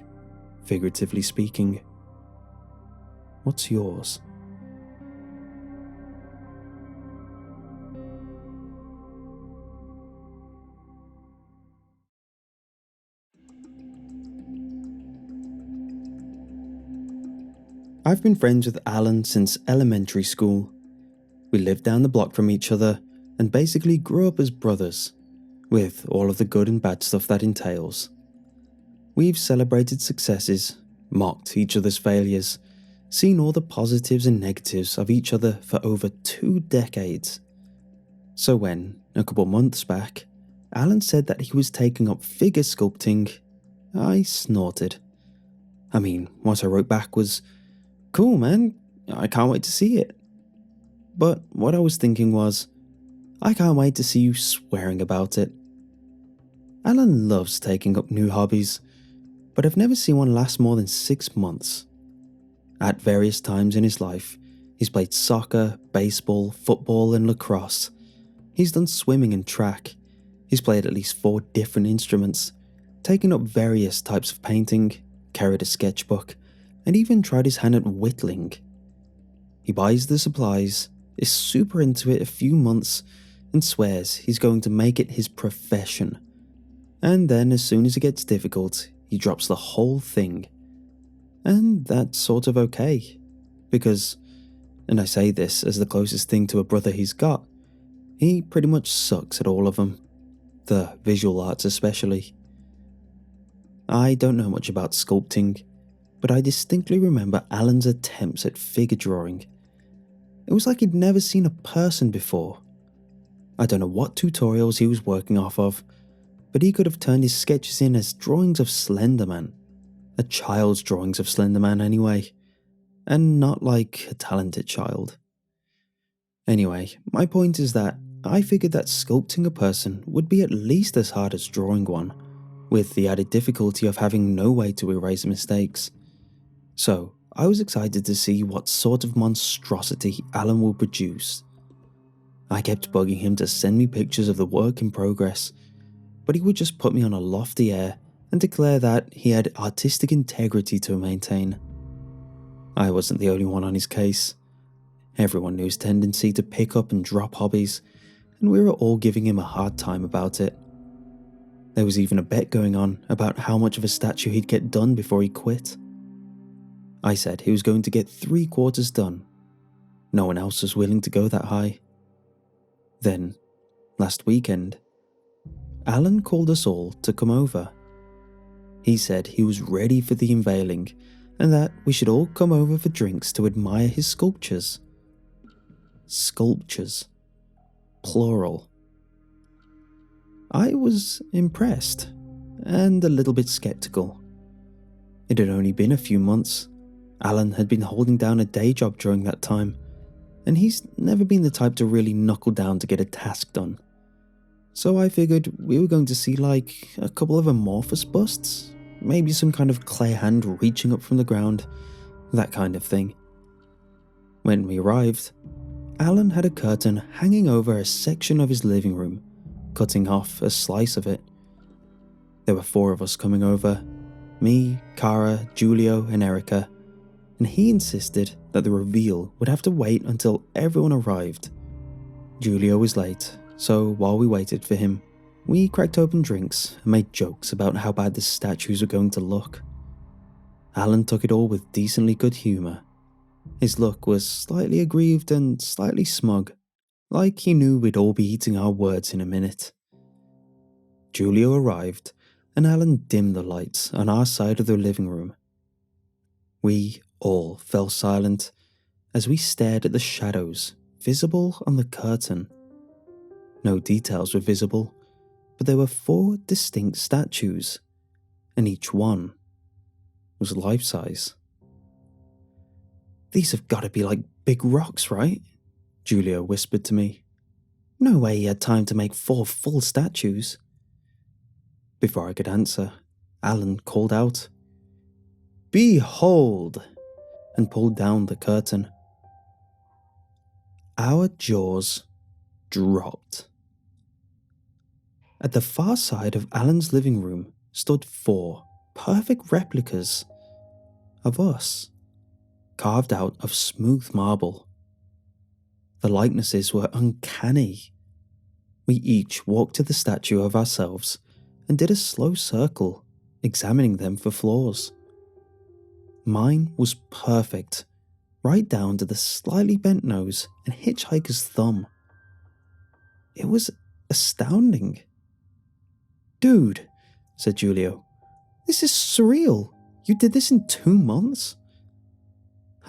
figuratively speaking. What's yours? I've been friends with Alan since elementary school. We lived down the block from each other and basically grew up as brothers, with all of the good and bad stuff that entails. We've celebrated successes, mocked each other's failures, seen all the positives and negatives of each other for over 2 decades. So when, a couple months back, Alan said that he was taking up figure sculpting, I snorted. I mean, what I wrote back was, "Cool, man, I can't wait to see it." But what I was thinking was, I can't wait to see you swearing about it. Alan loves taking up new hobbies, but I've never seen one last more than 6 months. At various times in his life, he's played soccer, baseball, football, and lacrosse. He's done swimming and track. He's played at least 4 different instruments, taken up various types of painting, carried a sketchbook, and even tried his hand at whittling. He buys the supplies, is super into it a few months, and swears he's going to make it his profession. And then as soon as it gets difficult, he drops the whole thing. And that's sort of okay. because, and I say this as the closest thing to a brother he's got, he pretty much sucks at all of them, the visual arts especially. I don't know much about sculpting, but I distinctly remember Alan's attempts at figure drawing. It was like he'd never seen a person before. I don't know what tutorials he was working off of, but he could have turned his sketches in as drawings of Slenderman. A child's drawings of Slenderman anyway, and not like a talented child. Anyway, my point is that I figured that sculpting a person would be at least as hard as drawing one, with the added difficulty of having no way to erase mistakes. So, I was excited to see what sort of monstrosity Alan will produce. I kept bugging him to send me pictures of the work in progress, but he would just put me on a lofty air and declare that he had artistic integrity to maintain. I wasn't the only one on his case. Everyone knew his tendency to pick up and drop hobbies, and we were all giving him a hard time about it. There was even a bet going on about how much of a statue he'd get done before he quit. I said he was going to get 3/4 done. No one else was willing to go that high. Then, last weekend, Alan called us all to come over. He said he was ready for the unveiling and that we should all come over for drinks to admire his sculptures. Sculptures. Plural. I was impressed and a little bit skeptical. It had only been a few months. Alan had been holding down a day job during that time, and he's never been the type to really knuckle down to get a task done. So I figured we were going to see like a couple of amorphous busts, maybe some kind of clay hand reaching up from the ground, that kind of thing. When we arrived, Alan had a curtain hanging over a section of his living room, cutting off a slice of it. There were 4 of us coming over, me, Cara, Julio, and Erica, and he insisted that the reveal would have to wait until everyone arrived. Julio was late, so while we waited for him, we cracked open drinks and made jokes about how bad the statues were going to look. Alan took it all with decently good humour. His look was slightly aggrieved and slightly smug, like he knew we'd all be eating our words in a minute. Julio arrived, and Alan dimmed the lights on our side of the living room. We all fell silent as we stared at the shadows visible on the curtain. No details were visible, but there were 4 distinct statues, and each one was life-size. "These have got to be like big rocks, right?" Julio whispered to me. "No way he had time to make 4 full statues." Before I could answer, Alan called out, "Behold!" and pulled down the curtain. Our jaws dropped. At the far side of Alan's living room stood 4 perfect replicas of us, carved out of smooth marble. The likenesses were uncanny. We each walked to the statue of ourselves and did a slow circle, examining them for flaws. Mine was perfect, right down to the slightly bent nose and hitchhiker's thumb. It was astounding. "Dude," said Julio, "this is surreal. You did this in 2 months?"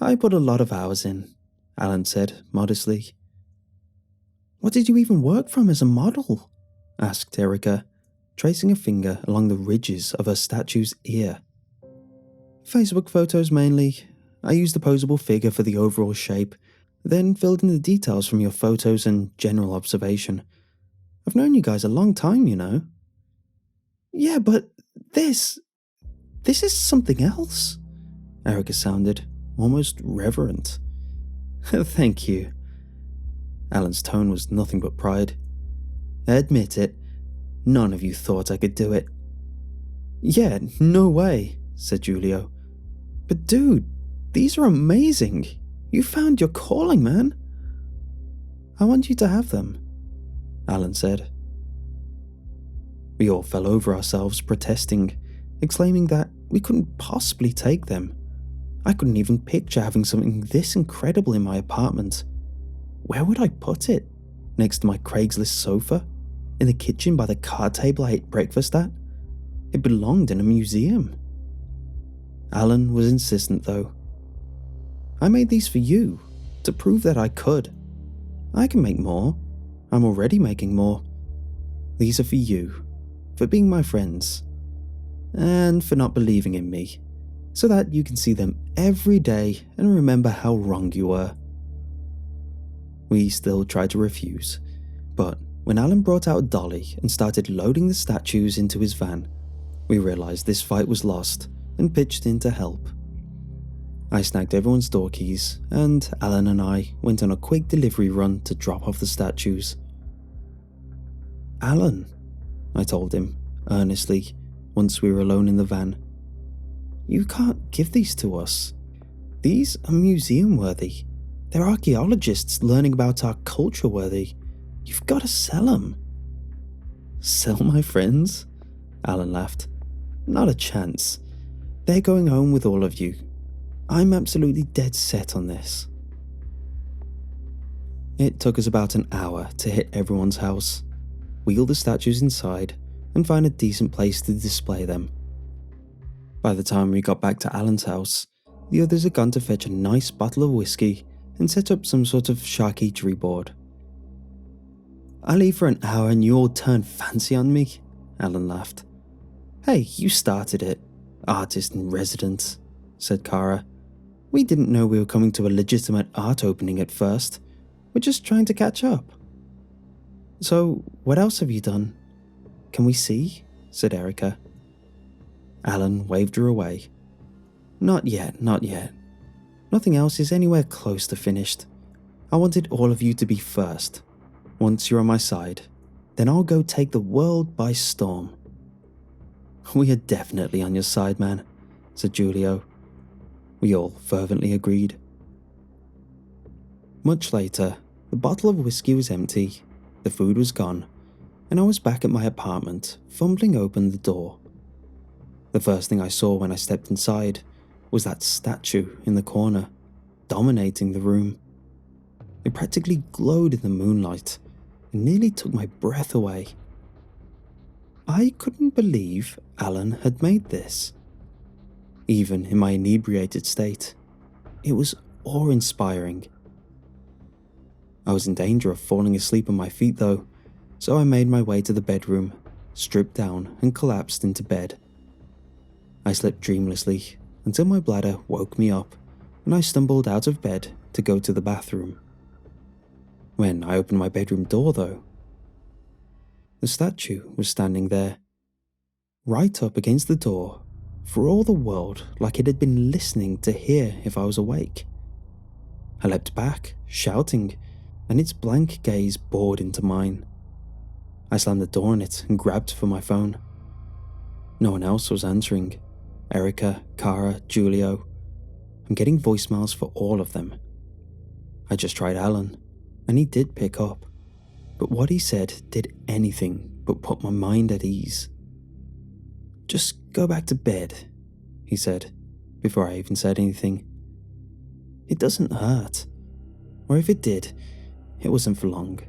"I put a lot of hours in," Alan said modestly. "What did you even work from as a model?" asked Erica, tracing a finger along the ridges of her statue's ear. "Facebook photos mainly. I used a posable figure for the overall shape, then filled in the details from your photos and general observation. I've known you guys a long time, you know." "Yeah, but this is something else," Erica sounded, almost reverent. "Thank you." Alan's tone was nothing but pride. "Admit it, none of you thought I could do it." "Yeah, no way," said Julio. "But dude, these are amazing. You found your calling, man." "I want you to have them," Alan said. We all fell over ourselves protesting, exclaiming that we couldn't possibly take them. I couldn't even picture having something this incredible in my apartment. Where would I put it? Next to my Craigslist sofa? In the kitchen by the card table I ate breakfast at? It belonged in a museum. Alan was insistent though. I made these for you, to prove that I could. I can make more. I'm already making more. These are for you, for being my friends, and for not believing in me, so that you can see them every day and remember how wrong you were. We still tried to refuse, but when Alan brought out a dolly and started loading the statues into his van, we realized this fight was lost and pitched in to help. I snagged everyone's door keys, and Alan and I went on a quick delivery run to drop off the statues. Alan, I told him, earnestly, once we were alone in the van, you can't give these to us. These are museum-worthy. They're archaeologists learning about our culture worthy. You've got to sell them. Sell my friends? Alan laughed. Not a chance. They're going home with all of you. I'm absolutely dead set on this. It took us about an hour to hit everyone's house, wheel the statues inside, and find a decent place to display them. By the time we got back to Alan's house, the others had gone to fetch a nice bottle of whiskey and set up some sort of charcuterie board. I leave for an hour and you all turn fancy on me, Alan laughed. Hey, you started it, artist in residence, said Kara. We didn't know we were coming to a legitimate art opening at first. We're just trying to catch up. So, what else have you done? Can we see? Said Erica. Alan waved her away. Not yet, not yet. Nothing else is anywhere close to finished. I wanted all of you to be first. Once you're on my side, then I'll go take the world by storm. We are definitely on your side, man, said Julio. We all fervently agreed. Much later, the bottle of whiskey was empty, the food was gone, and I was back at my apartment, fumbling open the door. The first thing I saw when I stepped inside was that statue in the corner, dominating the room. It practically glowed in the moonlight and nearly took my breath away. I couldn't believe Alan had made this. Even in my inebriated state, it was awe-inspiring. I was in danger of falling asleep on my feet though, so I made my way to the bedroom, stripped down and collapsed into bed. I slept dreamlessly until my bladder woke me up and I stumbled out of bed to go to the bathroom. When I opened my bedroom door though, the statue was standing there, right up against the door, for all the world like it had been listening to hear if I was awake. I leapt back, shouting, and its blank gaze bored into mine. I slammed the door on it and grabbed for my phone. No one else was answering. Erica, Kara, Julio. I'm getting voicemails for all of them. I just tried Alan, and he did pick up. But what he said did anything but put my mind at ease. Just go back to bed, he said, before I even said anything. It doesn't hurt. Or if it did, it wasn't for long.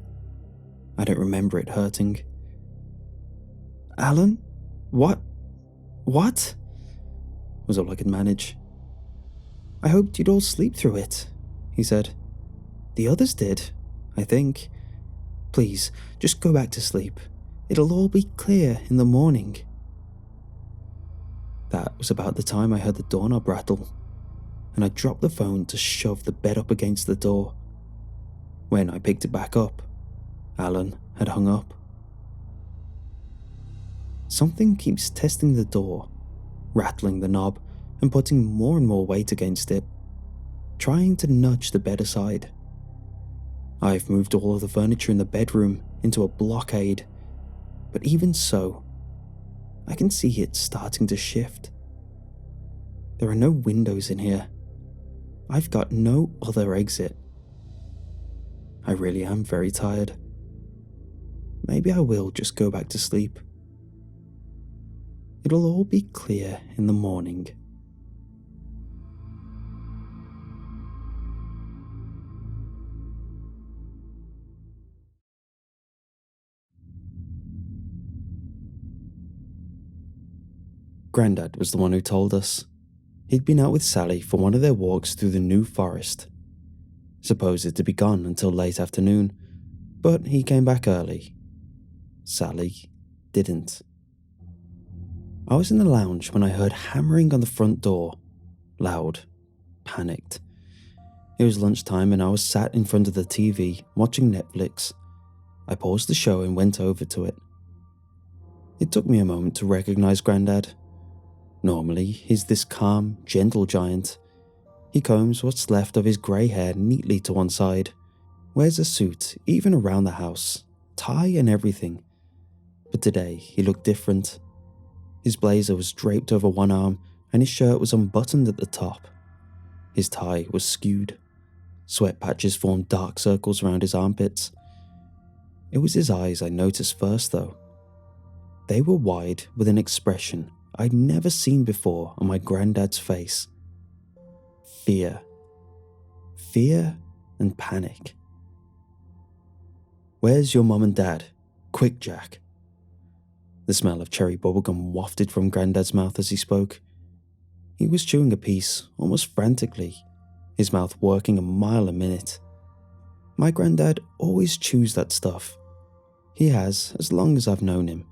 I don't remember it hurting. Alan? What? What? Was all I could manage. I hoped you'd all sleep through it, he said. The others did, I think. Please, just go back to sleep. It'll all be clear in the morning. That was about the time I heard the doorknob rattle, and I dropped the phone to shove the bed up against the door. When I picked it back up, Alan had hung up. Something keeps testing the door, rattling the knob and putting more and more weight against it, trying to nudge the bed aside. I've moved all of the furniture in the bedroom into a blockade, but even so, I can see it starting to shift. There are no windows in here. I've got no other exit. I really am very tired. Maybe I will just go back to sleep. It'll all be clear in the morning. Grandad was the one who told us. He'd been out with Sally for one of their walks through the New Forest. Supposed to be gone until late afternoon, but he came back early. Sally didn't. I was in the lounge when I heard hammering on the front door. Loud. Panicked. It was lunchtime and I was sat in front of the TV watching Netflix. I paused the show and went over to it. It took me a moment to recognize Grandad. Normally, he's this calm, gentle giant. He combs what's left of his grey hair neatly to one side, wears a suit even around the house, tie and everything. But today, he looked different. His blazer was draped over one arm and his shirt was unbuttoned at the top. His tie was skewed. Sweat patches formed dark circles around his armpits. It was his eyes I noticed first, though. They were wide with an expression I'd never seen before on my granddad's face. Fear. Fear and panic. "Where's your mum and dad? Quick, Jack." The smell of cherry bubblegum wafted from Grandad's mouth as he spoke. He was chewing a piece, almost frantically, his mouth working a mile a minute. My granddad always chews that stuff. He has, as long as I've known him.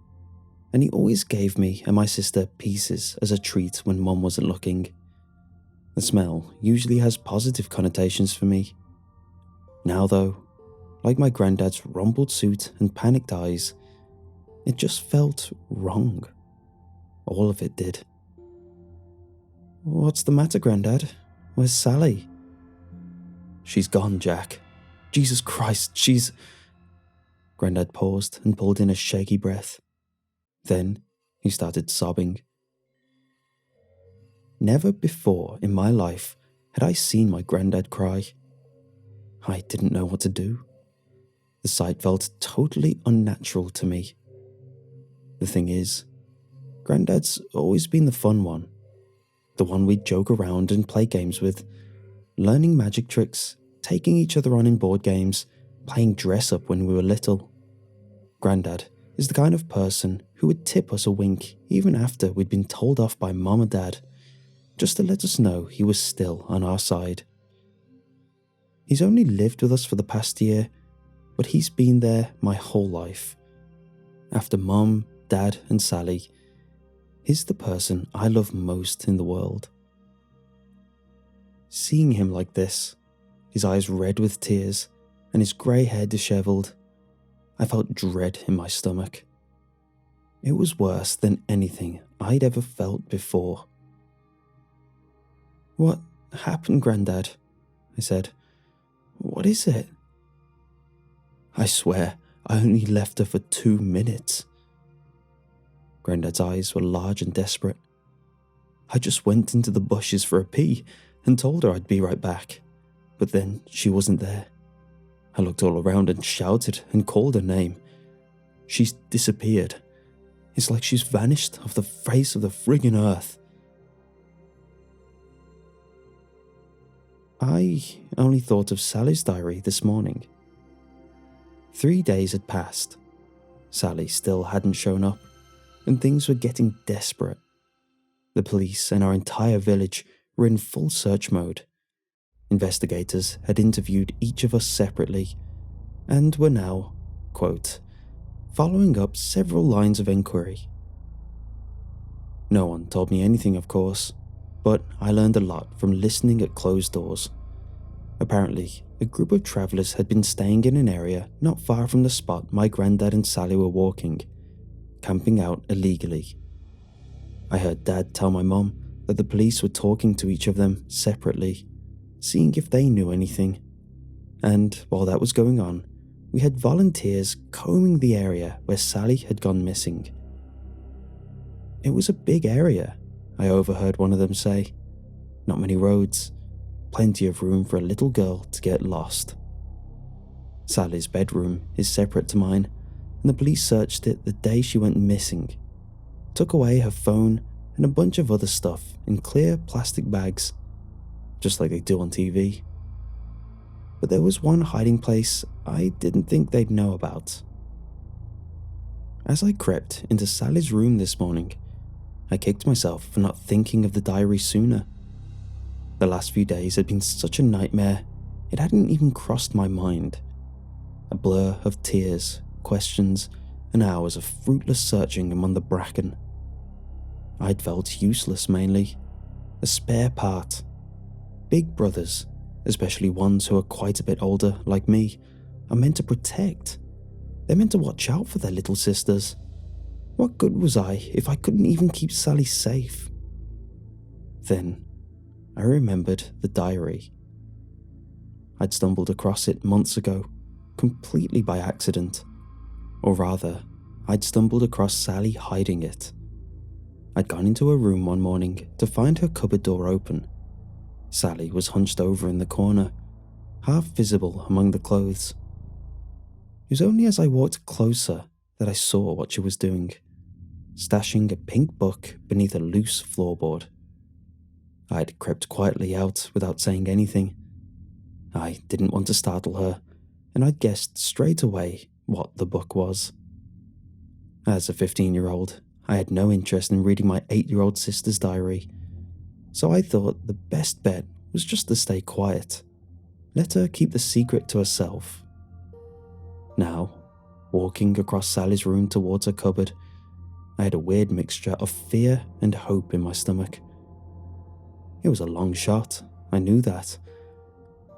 And he always gave me and my sister pieces as a treat when Mum wasn't looking. The smell usually has positive connotations for me. Now though, like my granddad's rumpled suit and panicked eyes, it just felt wrong. All of it did. "What's the matter, Grandad? Where's Sally?" "She's gone, Jack. Jesus Christ, she's..." Grandad paused and pulled in a shaky breath. Then he started sobbing. Never before in my life had I seen my granddad cry. I didn't know what to do. The sight felt totally unnatural to me. The thing is, Granddad's always been the fun one. The one we'd joke around and play games with, learning magic tricks, taking each other on in board games, playing dress-up when we were little. Grandad is the kind of person who would tip us a wink even after we'd been told off by Mom or Dad, just to let us know he was still on our side. He's only lived with us for the past year, but he's been there my whole life. After Mom, Dad and Sally, he's the person I love most in the world. Seeing him like this, his eyes red with tears and his grey hair dishevelled, I felt dread in my stomach. It was worse than anything I'd ever felt before. "What happened, Grandad?" I said. "What is it?" "I swear I only left her for 2 minutes." Grandad's eyes were large and desperate. "I just went into the bushes for a pee and told her I'd be right back, but then she wasn't there. I looked all around and shouted and called her name. She's disappeared. It's like she's vanished off the face of the friggin' earth." I only thought of Sally's diary this morning. 3 days had passed. Sally still hadn't shown up, and things were getting desperate. The police and our entire village were in full search mode. Investigators had interviewed each of us separately, and were now, quote, following up several lines of inquiry. No one told me anything, of course, but I learned a lot from listening at closed doors. Apparently, a group of travellers had been staying in an area not far from the spot my granddad and Sally were walking, camping out illegally. I heard Dad tell my mum that the police were talking to each of them separately, seeing if they knew anything. And while that was going on, we had volunteers combing the area where Sally had gone missing. It was a big area, I overheard one of them say. Not many roads, plenty of room for a little girl to get lost. Sally's bedroom is separate to mine, and the police searched it the day she went missing, took away her phone and a bunch of other stuff in clear plastic bags, just like they do on TV. But there was one hiding place I didn't think they'd know about. As I crept into Sally's room this morning, I kicked myself for not thinking of the diary sooner. The last few days had been such a nightmare, it hadn't even crossed my mind. A blur of tears, questions, and hours of fruitless searching among the bracken. I'd felt useless mainly, a spare part. Big brothers, especially ones who are quite a bit older, like me, are meant to protect. They're meant to watch out for their little sisters. What good was I if I couldn't even keep Sally safe? Then, I remembered the diary. I'd stumbled across it months ago, completely by accident. Or rather, I'd stumbled across Sally hiding it. I'd gone into her room one morning to find her cupboard door open. Sally was hunched over in the corner, half visible among the clothes. It was only as I walked closer that I saw what she was doing, stashing a pink book beneath a loose floorboard. I'd crept quietly out without saying anything. I didn't want to startle her, and I'd guessed straight away what the book was. As a 15-year-old, I had no interest in reading my 8-year-old sister's diary, so I thought the best bet was just to stay quiet. Let her keep the secret to herself. Now, walking across Sally's room towards her cupboard, I had a weird mixture of fear and hope in my stomach. It was a long shot, I knew that.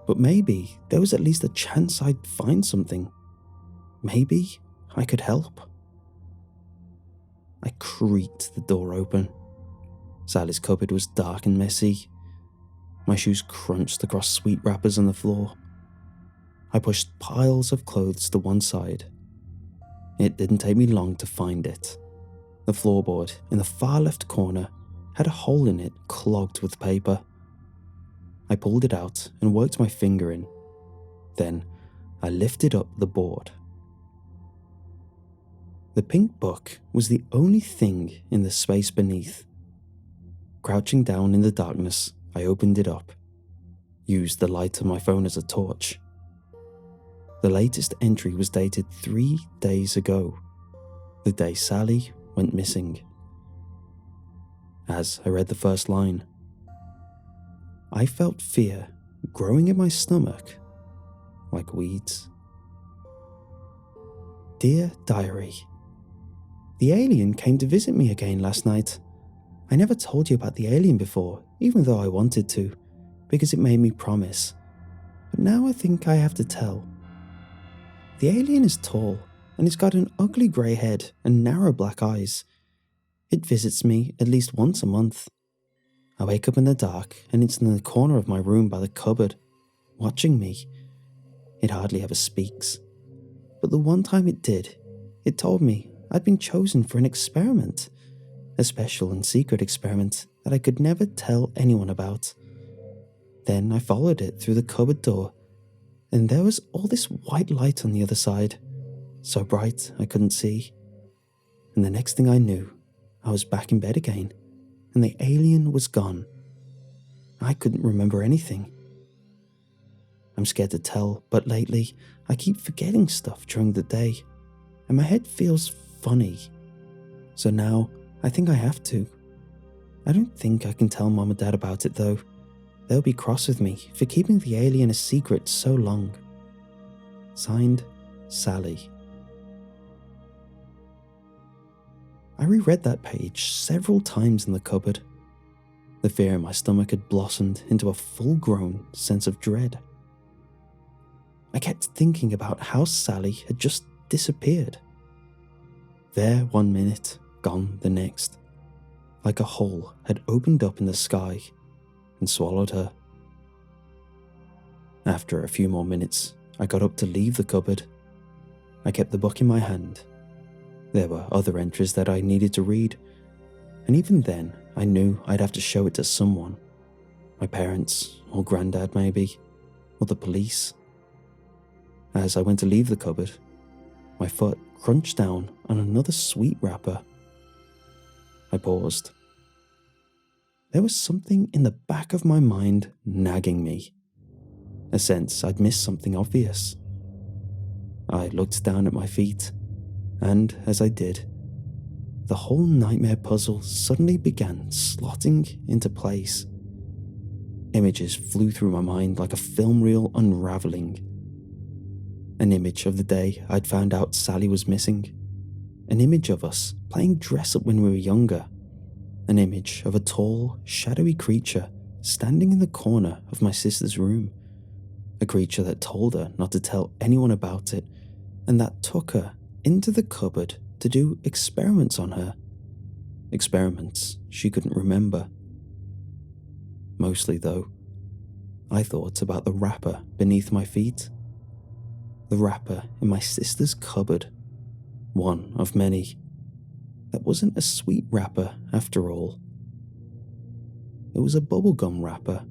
But maybe there was at least a chance I'd find something. Maybe I could help. I creaked the door open. Sally's cupboard was dark and messy. My shoes crunched across sweet wrappers on the floor. I pushed piles of clothes to one side. It didn't take me long to find it. The floorboard in the far left corner had a hole in it clogged with paper. I pulled it out and worked my finger in. Then I lifted up the board. The pink book was the only thing in the space beneath. Crouching down in the darkness, I opened it up, used the light of my phone as a torch. The latest entry was dated 3 days ago, the day Sally went missing. As I read the first line, I felt fear growing in my stomach like weeds. Dear Diary, the alien came to visit me again last night. I never told you about the alien before, even though I wanted to, because it made me promise. But now I think I have to tell. The alien is tall, and it's got an ugly grey head and narrow black eyes. It visits me at least once a month. I wake up in the dark, and it's in the corner of my room by the cupboard, watching me. It hardly ever speaks. But the one time it did, it told me I'd been chosen for an experiment, a special and secret experiment that I could never tell anyone about. Then I followed it through the cupboard door, and there was all this white light on the other side, so bright I couldn't see. And the next thing I knew, I was back in bed again, and the alien was gone. I couldn't remember anything. I'm scared to tell, but lately I keep forgetting stuff during the day, and my head feels funny. So now I think I have to. I don't think I can tell Mom and Dad about it though. They'll be cross with me for keeping the alien a secret so long. Signed, Sally. I reread that page several times in the cupboard. The fear in my stomach had blossomed into a full-grown sense of dread. I kept thinking about how Sally had just disappeared. There one minute, gone the next. Like a hole had opened up in the sky and swallowed her. After a few more minutes, I got up to leave the cupboard. I kept the book in my hand. There were other entries that I needed to read, and even then I knew I'd have to show it to someone. My parents, or Grandad maybe, or the police. As I went to leave the cupboard, my foot crunched down on another sweet wrapper. I paused. There was something in the back of my mind nagging me, a sense I'd missed something obvious. I looked down at my feet, and as I did, the whole nightmare puzzle suddenly began slotting into place. Images flew through my mind like a film reel unraveling. An image of the day I'd found out Sally was missing. An image of us playing dress up when we were younger. An image of a tall, shadowy creature standing in the corner of my sister's room. A creature that told her not to tell anyone about it, and that took her into the cupboard to do experiments on her. Experiments she couldn't remember. Mostly, though, I thought about the wrapper beneath my feet. The wrapper in my sister's cupboard. One of many. That wasn't a sweet wrapper after all. It was a bubblegum wrapper,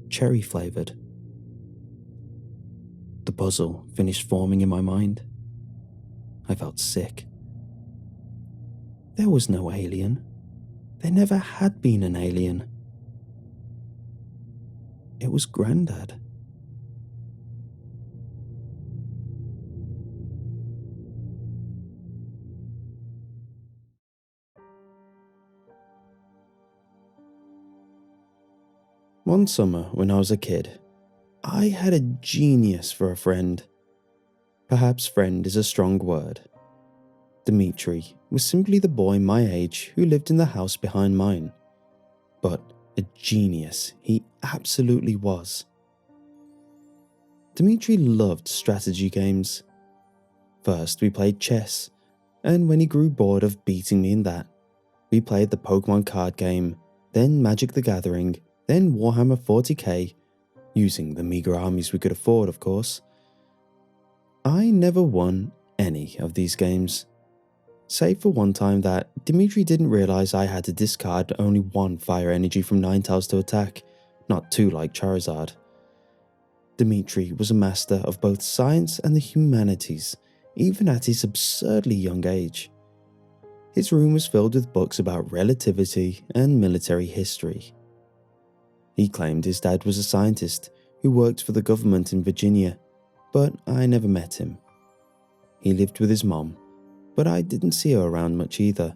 cherry flavored. The puzzle finished forming in my mind. I felt sick. There was no alien. There never had been an alien. It was Grandad. One summer when I was a kid, I had a genius for a friend. Perhaps friend is a strong word. Dimitri was simply the boy my age who lived in the house behind mine. But a genius he absolutely was. Dimitri loved strategy games. First we played chess, and when he grew bored of beating me in that, we played the Pokemon card game, then Magic the Gathering, then Warhammer 40k, using the meager armies we could afford, of course. I never won any of these games, save for one time that Dimitri didn't realise I had to discard only one fire energy from Ninetales to attack, not two like Charizard. Dimitri was a master of both science and the humanities, even at his absurdly young age. His room was filled with books about relativity and military history. He claimed his dad was a scientist who worked for the government in Virginia, but I never met him. He lived with his mom, but I didn't see her around much either.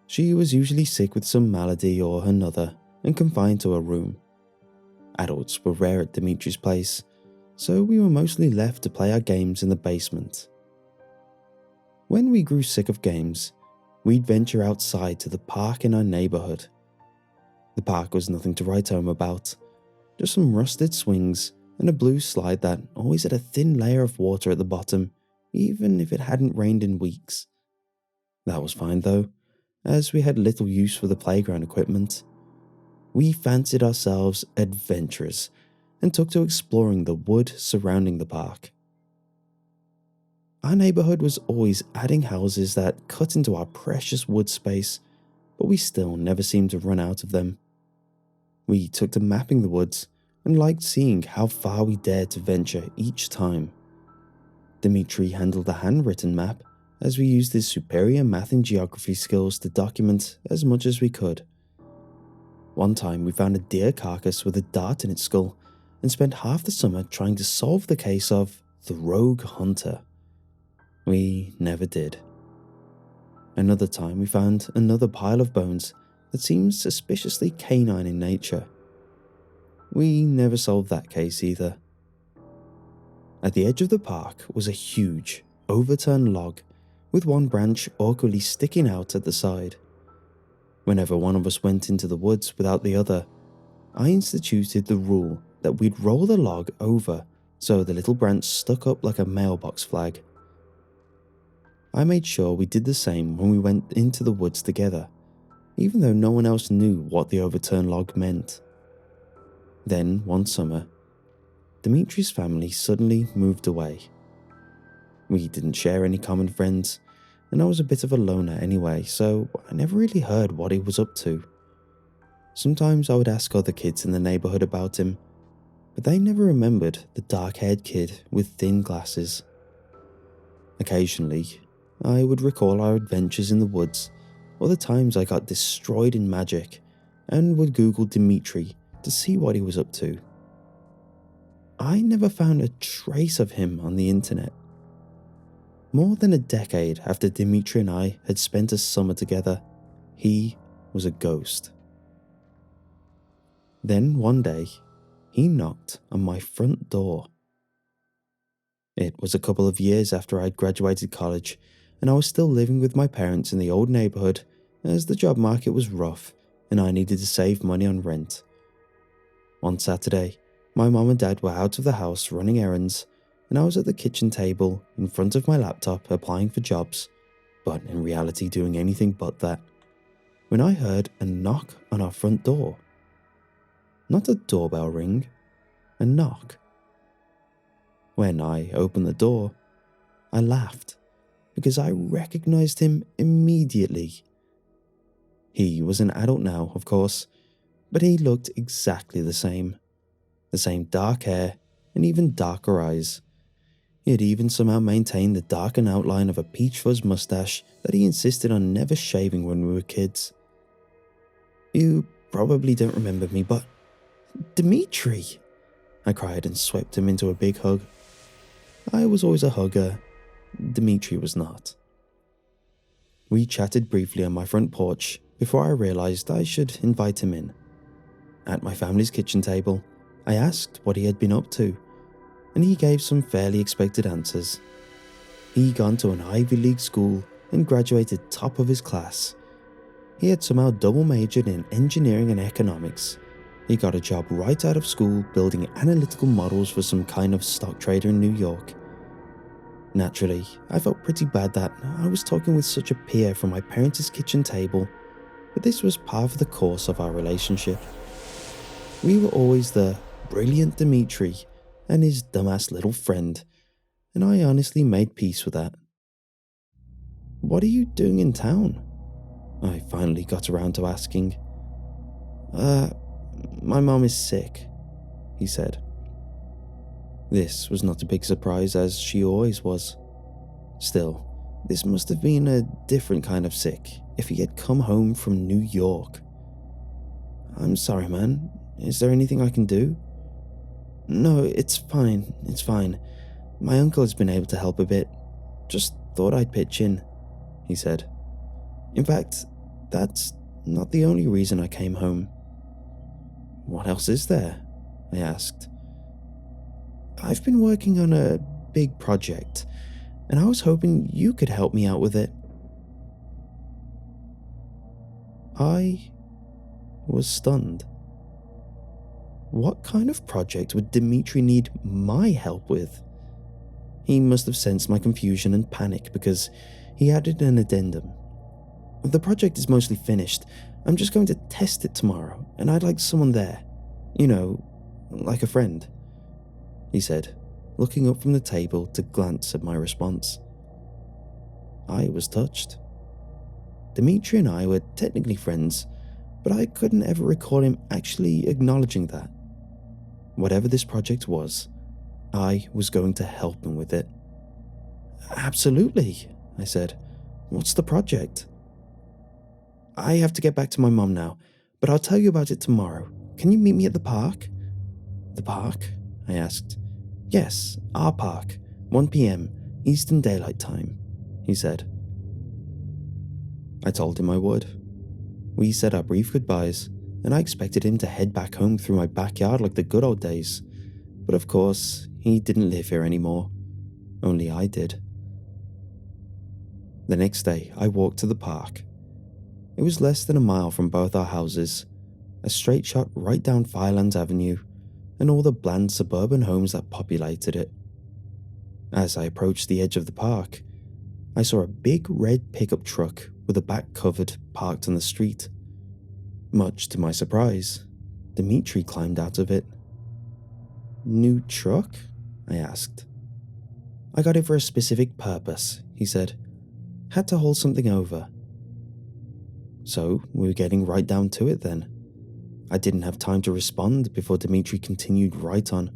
She was usually sick with some malady or another and confined to her room. Adults were rare at Dimitri's place, so we were mostly left to play our games in the basement. When we grew sick of games, we'd venture outside to the park in our neighbourhood. The park was nothing to write home about, just some rusted swings and a blue slide that always had a thin layer of water at the bottom, even if it hadn't rained in weeks. That was fine though, as we had little use for the playground equipment. We fancied ourselves adventurous and took to exploring the wood surrounding the park. Our neighbourhood was always adding houses that cut into our precious wood space, but we still never seemed to run out of them. We took to mapping the woods and liked seeing how far we dared to venture each time. Dimitri handled the handwritten map, as we used his superior math and geography skills to document as much as we could. One time we found a deer carcass with a dart in its skull and spent half the summer trying to solve the case of the rogue hunter. We never did. Another time we found another pile of bones that seemed suspiciously canine in nature. We never solved that case either. At the edge of the park was a huge, overturned log with one branch awkwardly sticking out at the side. Whenever one of us went into the woods without the other, I instituted the rule that we'd roll the log over so the little branch stuck up like a mailbox flag. I made sure we did the same when we went into the woods together, even though no one else knew what the overturned log meant. Then, one summer, Dimitri's family suddenly moved away. We didn't share any common friends, and I was a bit of a loner anyway, so I never really heard what he was up to. Sometimes I would ask other kids in the neighbourhood about him, but they never remembered the dark-haired kid with thin glasses. Occasionally, I would recall our adventures in the woods, or the times I got destroyed in magic, and would Google Dimitri to see what he was up to. I never found a trace of him on the internet. More than a decade after Dimitri and I had spent a summer together, he was a ghost. Then one day, he knocked on my front door. It was a couple of years after I'd graduated college, and I was still living with my parents in the old neighborhood as the job market was rough and I needed to save money on rent. One Saturday, my mom and dad were out of the house running errands, and I was at the kitchen table in front of my laptop applying for jobs, but in reality doing anything but that, when I heard a knock on our front door. Not a doorbell ring, a knock. When I opened the door, I laughed because I recognized him immediately. He was an adult now, of course, but he looked exactly the same dark hair and even darker eyes. He had even somehow maintained the darkened outline of a peach fuzz mustache that he insisted on never shaving when we were kids. "You probably don't remember me, but Dimitri!" I cried and swept him into a big hug. I was always a hugger. Dimitri was not. We chatted briefly on my front porch before I realized I should invite him in. At my family's kitchen table, I asked what he had been up to, and he gave some fairly expected answers. He'd gone to an Ivy League school and graduated top of his class. He had somehow double majored in engineering and economics. He got a job right out of school building analytical models for some kind of stock trader in New York. Naturally, I felt pretty bad that I was talking with such a peer from my parents' kitchen table, but this was par for the course of our relationship. We were always the brilliant Dimitri and his dumbass little friend, and I honestly made peace with that. "What are you doing in town?" I finally got around to asking. My mom is sick," he said. This was not a big surprise, as she always was. Still, this must have been a different kind of sick if he had come home from New York. "I'm sorry, man. Is there anything I can do?" "No, it's fine. My uncle has been able to help a bit. Just thought I'd pitch in," he said. "In fact, that's not the only reason I came home." "What else is there?" I asked. "I've been working on a big project, and I was hoping you could help me out with it." I was stunned. What kind of project would Dimitri need my help with? He must have sensed my confusion and panic because he added an addendum. "The project is mostly finished. I'm just going to test it tomorrow, and I'd like someone there. You know, like a friend," he said, looking up from the table to glance at my response. I was touched. Dimitri and I were technically friends, but I couldn't ever recall him actually acknowledging that. Whatever this project was, I was going to help him with it. "Absolutely," I said. "What's the project?" "I have to get back to my mom now, but I'll tell you about it tomorrow. Can you meet me at the park?" "The park?" I asked. "Yes, our park, 1 p.m, Eastern Daylight Time," he said. I told him I would. We said our brief goodbyes, and I expected him to head back home through my backyard like the good old days. But of course, he didn't live here anymore. Only I did. The next day, I walked to the park. It was less than a mile from both our houses, a straight shot right down Firelands Avenue, and all the bland suburban homes that populated it. As I approached the edge of the park, I saw a big red pickup truck with the back covered parked on the street. Much to my surprise, Dimitri climbed out of it. "New truck?" I asked. "I got it for a specific purpose," he said. "Had to haul something over." So we were getting right down to it then. I didn't have time to respond before Dimitri continued right on.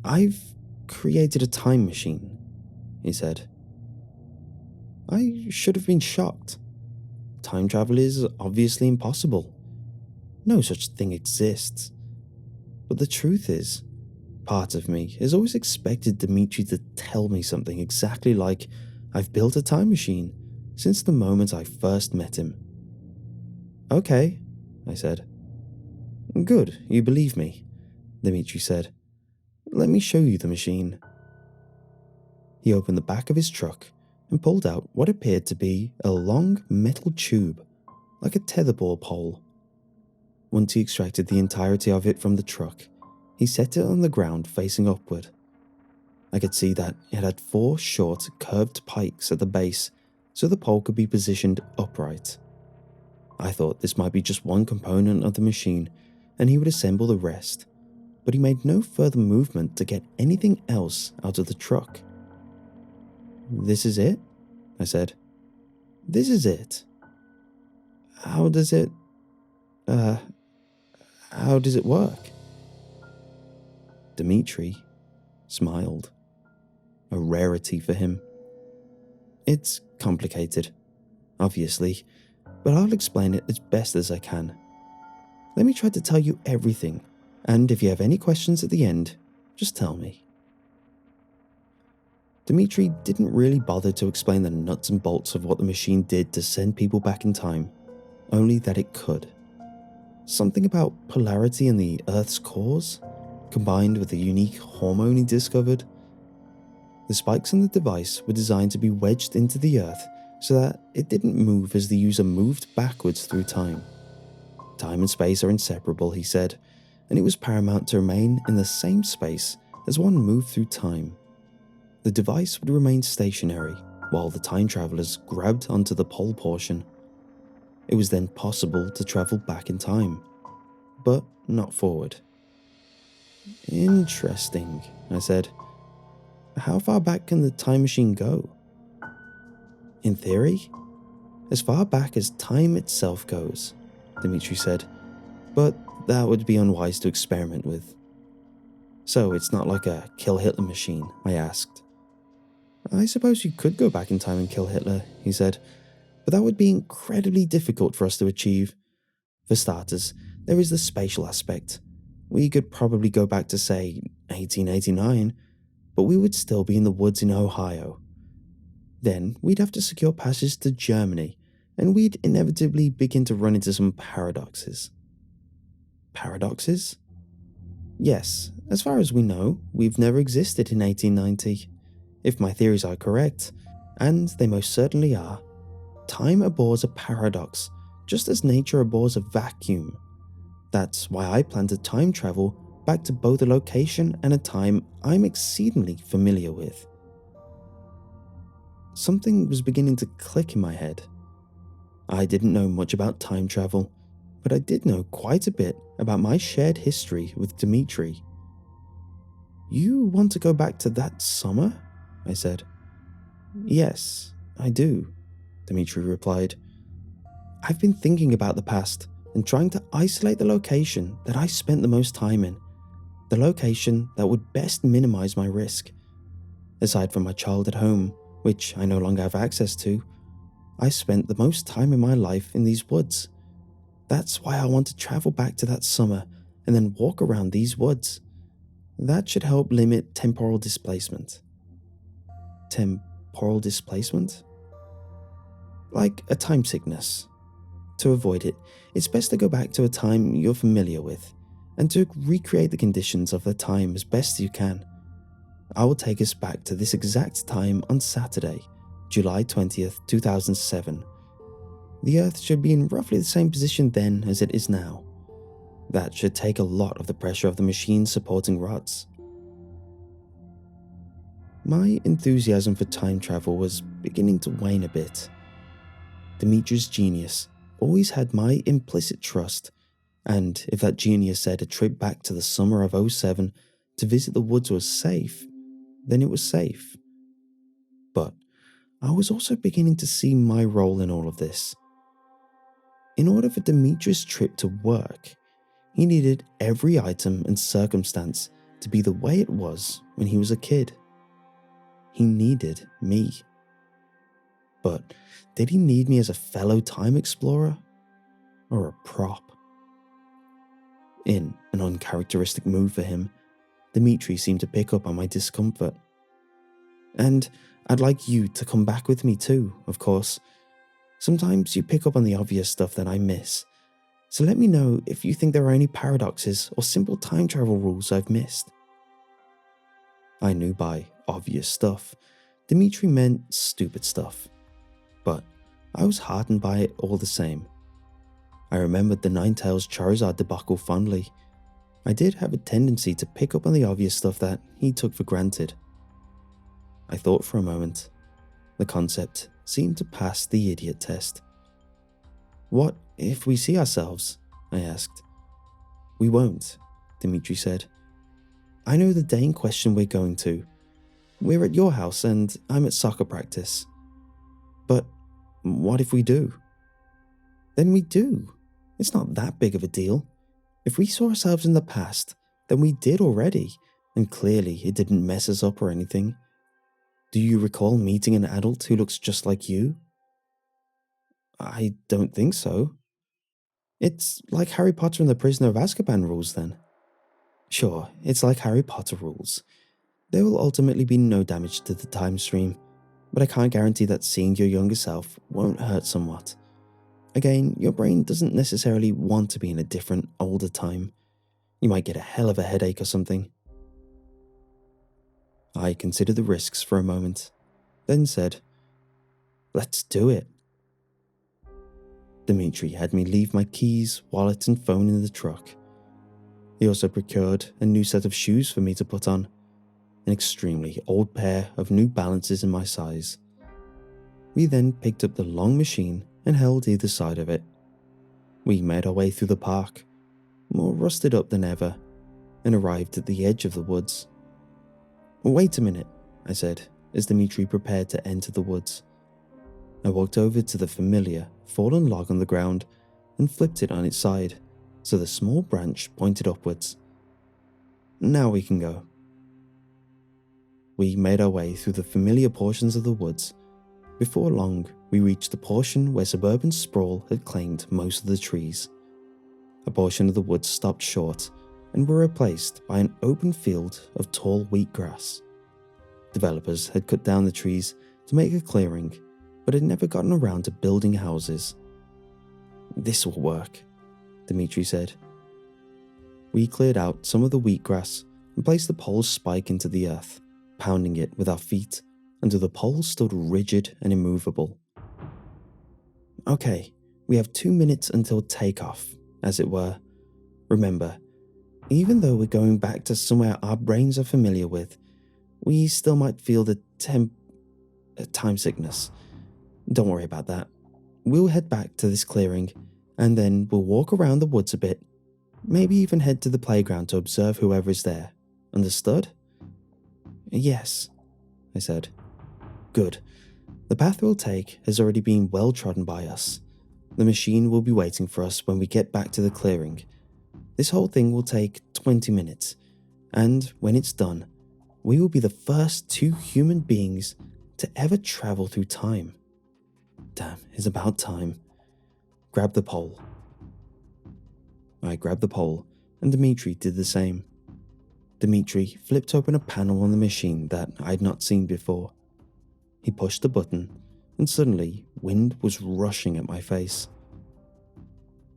"I've created a time machine," he said. I should have been shocked. Time travel is obviously impossible. No such thing exists. But the truth is, Part of me has always expected Dimitri to tell me something exactly like, "I've built a time machine," since the moment I first met him. "Okay," I said. "Good, you believe me," Dimitri said. "Let me show you the machine." He opened the back of his truck and pulled out what appeared to be a long metal tube, like a tetherball pole. Once he extracted the entirety of it from the truck, he set it on the ground facing upward. I could see that it had 4 short, curved pikes at the base, so the pole could be positioned upright. I thought this might be just one component of the machine, and he would assemble the rest, but he made no further movement to get anything else out of the truck. "This is it?" I said. "This is it. How does it, uh, how does it work?" Dimitri smiled. A rarity for him. "It's complicated, obviously, but I'll explain it as best as I can. Let me try to tell you everything, and if you have any questions at the end, just tell me." Dimitri didn't really bother to explain the nuts and bolts of what the machine did to send people back in time, only that it could. Something about polarity in the Earth's cores, combined with a unique hormone he discovered. The spikes on the device were designed to be wedged into the Earth so that it didn't move as the user moved backwards through time. Time and space are inseparable, he said, and it was paramount to remain in the same space as one moved through time. The device would remain stationary while the time travelers grabbed onto the pole portion. It was then possible to travel back in time, but not forward. "Interesting," I said. "How far back can the time machine go?" "In theory, as far back as time itself goes," Dimitri said, "but that would be unwise to experiment with." "So it's not like a kill Hitler machine?" I asked. "I suppose you could go back in time and kill Hitler," he said, "but that would be incredibly difficult for us to achieve. For starters, there is the spatial aspect. We could probably go back to, say, 1889, but we would still be in the woods in Ohio. Then we'd have to secure passage to Germany, and we'd inevitably begin to run into some paradoxes." "Paradoxes?" "Yes, as far as we know, we've never existed in 1890. If my theories are correct, and they most certainly are, time abhors a paradox, just as nature abhors a vacuum. That's why I plan to time travel back to both a location and a time I'm exceedingly familiar with." Something was beginning to click in my head. I didn't know much about time travel, but I did know quite a bit about my shared history with Dimitri. "You want to go back to that summer?" I said. "Yes, I do," Dimitri replied. "I've been thinking about the past and trying to isolate the location that I spent the most time in, the location that would best minimize my risk. Aside from my childhood home, which I no longer have access to, I spent the most time in my life in these woods. That's why I want to travel back to that summer and then walk around these woods. That should help limit temporal displacement." "Temporal displacement?" "Like a time sickness. To avoid it, it's best to go back to a time you're familiar with, and to recreate the conditions of the time as best you can. I will take us back to this exact time on Saturday, July 20th, 2007. The Earth should be in roughly the same position then as it is now. That should take a lot of the pressure of the machine's supporting rods." My enthusiasm for time travel was beginning to wane a bit. Dimitri's genius always had my implicit trust, and if that genius said a trip back to the summer of '07 to visit the woods was safe, then it was safe. But I was also beginning to see my role in all of this. In order for Dimitri's trip to work, he needed every item and circumstance to be the way it was when he was a kid. He needed me. But did he need me as a fellow time explorer? Or a prop? In an uncharacteristic move for him, Dmitri seemed to pick up on my discomfort. "And I'd like you to come back with me too, of course. Sometimes you pick up on the obvious stuff that I miss, so let me know if you think there are any paradoxes or simple time travel rules I've missed." I knew by obvious stuff, Dmitri meant stupid stuff, but I was heartened by it all the same. I remembered the Ninetales Charizard debacle fondly. I did have a tendency to pick up on the obvious stuff that he took for granted. I thought for a moment. The concept seemed to pass the idiot test. "What if we see ourselves?" I asked. "We won't," Dmitri said. "I know the day in question we're going to. We're at your house and I'm at soccer practice. But what if we do?" "Then we do. It's not that big of a deal. If we saw ourselves in the past, then we did already, and clearly it didn't mess us up or anything. Do you recall meeting an adult who looks just like you?" "I don't think so." "It's like Harry Potter and the Prisoner of Azkaban rules then." "Sure, it's like Harry Potter rules. There will ultimately be no damage to the time stream, but I can't guarantee that seeing your younger self won't hurt somewhat. Again, your brain doesn't necessarily want to be in a different, older time. You might get a hell of a headache or something." I considered the risks for a moment, then said, "Let's do it." Dmitri had me leave my keys, wallet and phone in the truck. He also procured a new set of shoes for me to put on, an extremely old pair of New Balances in my size. We then picked up the long machine and held either side of it. We made our way through the park, more rusted up than ever, and arrived at the edge of the woods. "Wait a minute," I said, as Dmitri prepared to enter the woods. I walked over to the familiar, fallen log on the ground and flipped it on its side, so the small branch pointed upwards. "Now we can go." We made our way through the familiar portions of the woods. Before long, we reached the portion where suburban sprawl had claimed most of the trees. A portion of the woods stopped short and were replaced by an open field of tall wheatgrass. Developers had cut down the trees to make a clearing, but had never gotten around to building houses. "This will work," Dmitri said. We cleared out some of the wheatgrass and placed the pole's spike into the earth, pounding it with our feet until the pole stood rigid and immovable. "Okay, we have 2 minutes until takeoff, as it were. Remember, even though we're going back to somewhere our brains are familiar with, we still might feel the time sickness. Don't worry about that. We'll head back to this clearing, and then we'll walk around the woods a bit, maybe even head to the playground to observe whoever is there. Understood?" "Yes," I said. "Good. The path we'll take has already been well trodden by us. The machine will be waiting for us when we get back to the clearing. This whole thing will take 20 minutes, and when it's done, we will be the first 2 human beings to ever travel through time. Damn, it's about time. Grab the pole." I grabbed the pole, and Dmitri did the same. Dmitri flipped open a panel on the machine that I had not seen before. He pushed the button, and suddenly wind was rushing at my face.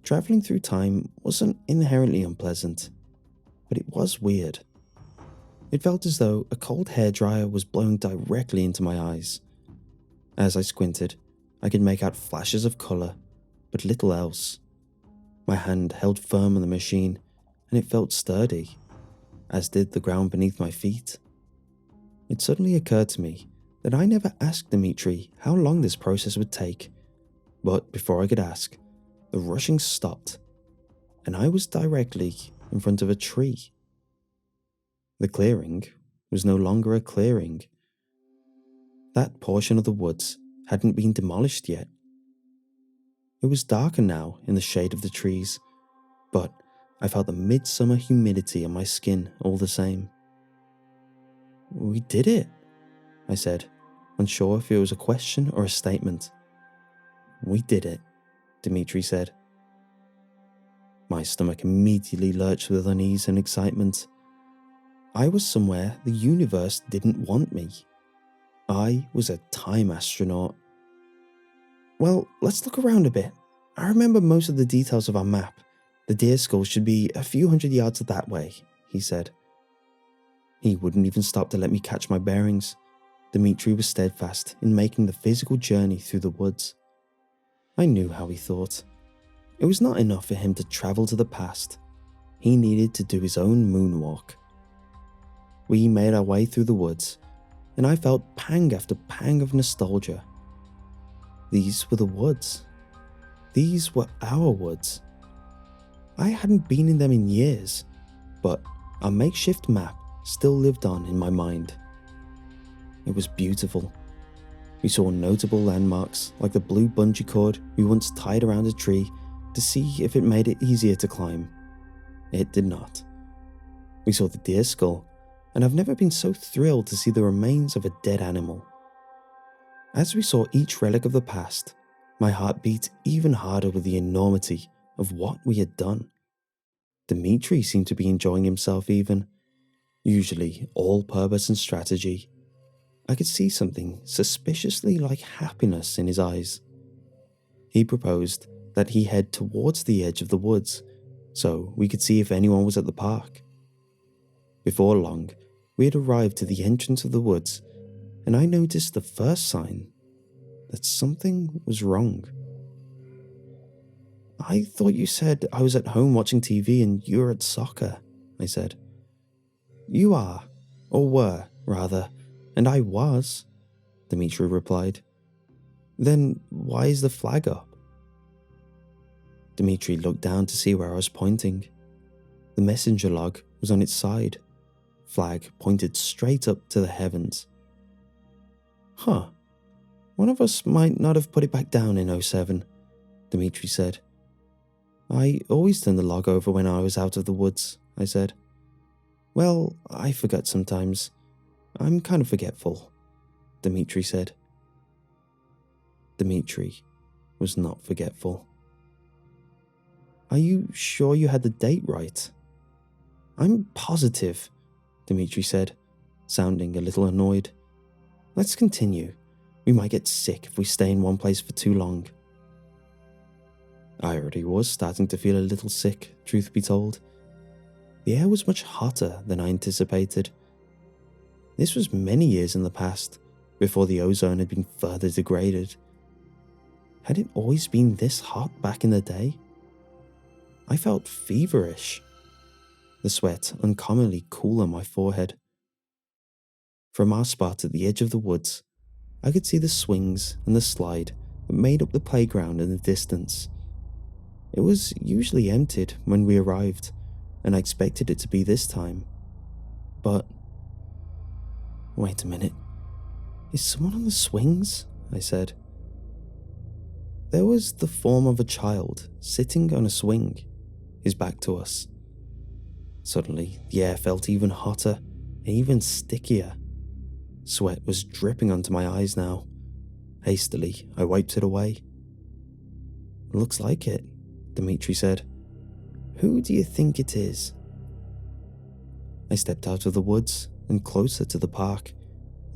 Traveling through time wasn't inherently unpleasant, but it was weird. It felt as though a cold hairdryer was blowing directly into my eyes. As I squinted, I could make out flashes of colour, but little else. My hand held firm on the machine, and it felt sturdy, as did the ground beneath my feet. It suddenly occurred to me that I never asked Dmitri how long this process would take, but before I could ask, the rushing stopped, and I was directly in front of a tree. The clearing was no longer a clearing. That portion of the woods hadn't been demolished yet. It was darker now in the shade of the trees, but I felt the midsummer humidity on my skin all the same. "We did it," I said, unsure if it was a question or a statement. "We did it," Dmitri said. My stomach immediately lurched with unease and excitement. I was somewhere the universe didn't want me. I was a time astronaut. Well, let's look around a bit. I remember most of the details of our map. The deer skull should be a few hundred yards that way, he said. He wouldn't even stop to let me catch my bearings. Dimitri was steadfast in making the physical journey through the woods. I knew how he thought. It was not enough for him to travel to the past. He needed to do his own moonwalk. We made our way through the woods, and I felt pang after pang of nostalgia. These were the woods. These were our woods. I hadn't been in them in years, but our makeshift map still lived on in my mind. It was beautiful. We saw notable landmarks like the blue bungee cord we once tied around a tree to see if it made it easier to climb. It did not. We saw the deer skull, and I've never been so thrilled to see the remains of a dead animal. As we saw each relic of the past, my heart beat even harder with the enormity of what we had done. Dimitri seemed to be enjoying himself even. Usually all purpose and strategy. I could see something suspiciously like happiness in his eyes. He proposed that he head towards the edge of the woods so we could see if anyone was at the park. Before long, we had arrived to the entrance of the woods, and I noticed the first sign that something was wrong. I thought you said I was at home watching TV and you were at soccer, I said. You are, or were, rather, and I was, Dimitri replied. Then why is the flag up? Dimitri looked down to see where I was pointing. The messenger log was on its side. Flag pointed straight up to the heavens. Huh. One of us might not have put it back down in '07, Dimitri said. I always turn the log over when I was out of the woods, I said. Well, I forget sometimes. I'm kind of forgetful, Dimitri said. Dimitri was not forgetful. Are you sure you had the date right? I'm positive, Dimitri said, sounding a little annoyed. Let's continue. We might get sick if we stay in one place for too long. I already was starting to feel a little sick, truth be told. The air was much hotter than I anticipated. This was many years in the past, before the ozone had been further degraded. Had it always been this hot back in the day? I felt feverish. The sweat uncommonly cool on my forehead. From our spot at the edge of the woods, I could see the swings and the slide that made up the playground in the distance. It was usually emptied when we arrived, and I expected it to be this time. But wait a minute. Is someone on the swings? I said. There was the form of a child sitting on a swing, his back to us. Suddenly, the air felt even hotter and even stickier. Sweat was dripping onto my eyes now. Hastily, I wiped it away. Looks like it, Dimitri said. Who do you think it is? I stepped out of the woods and closer to the park,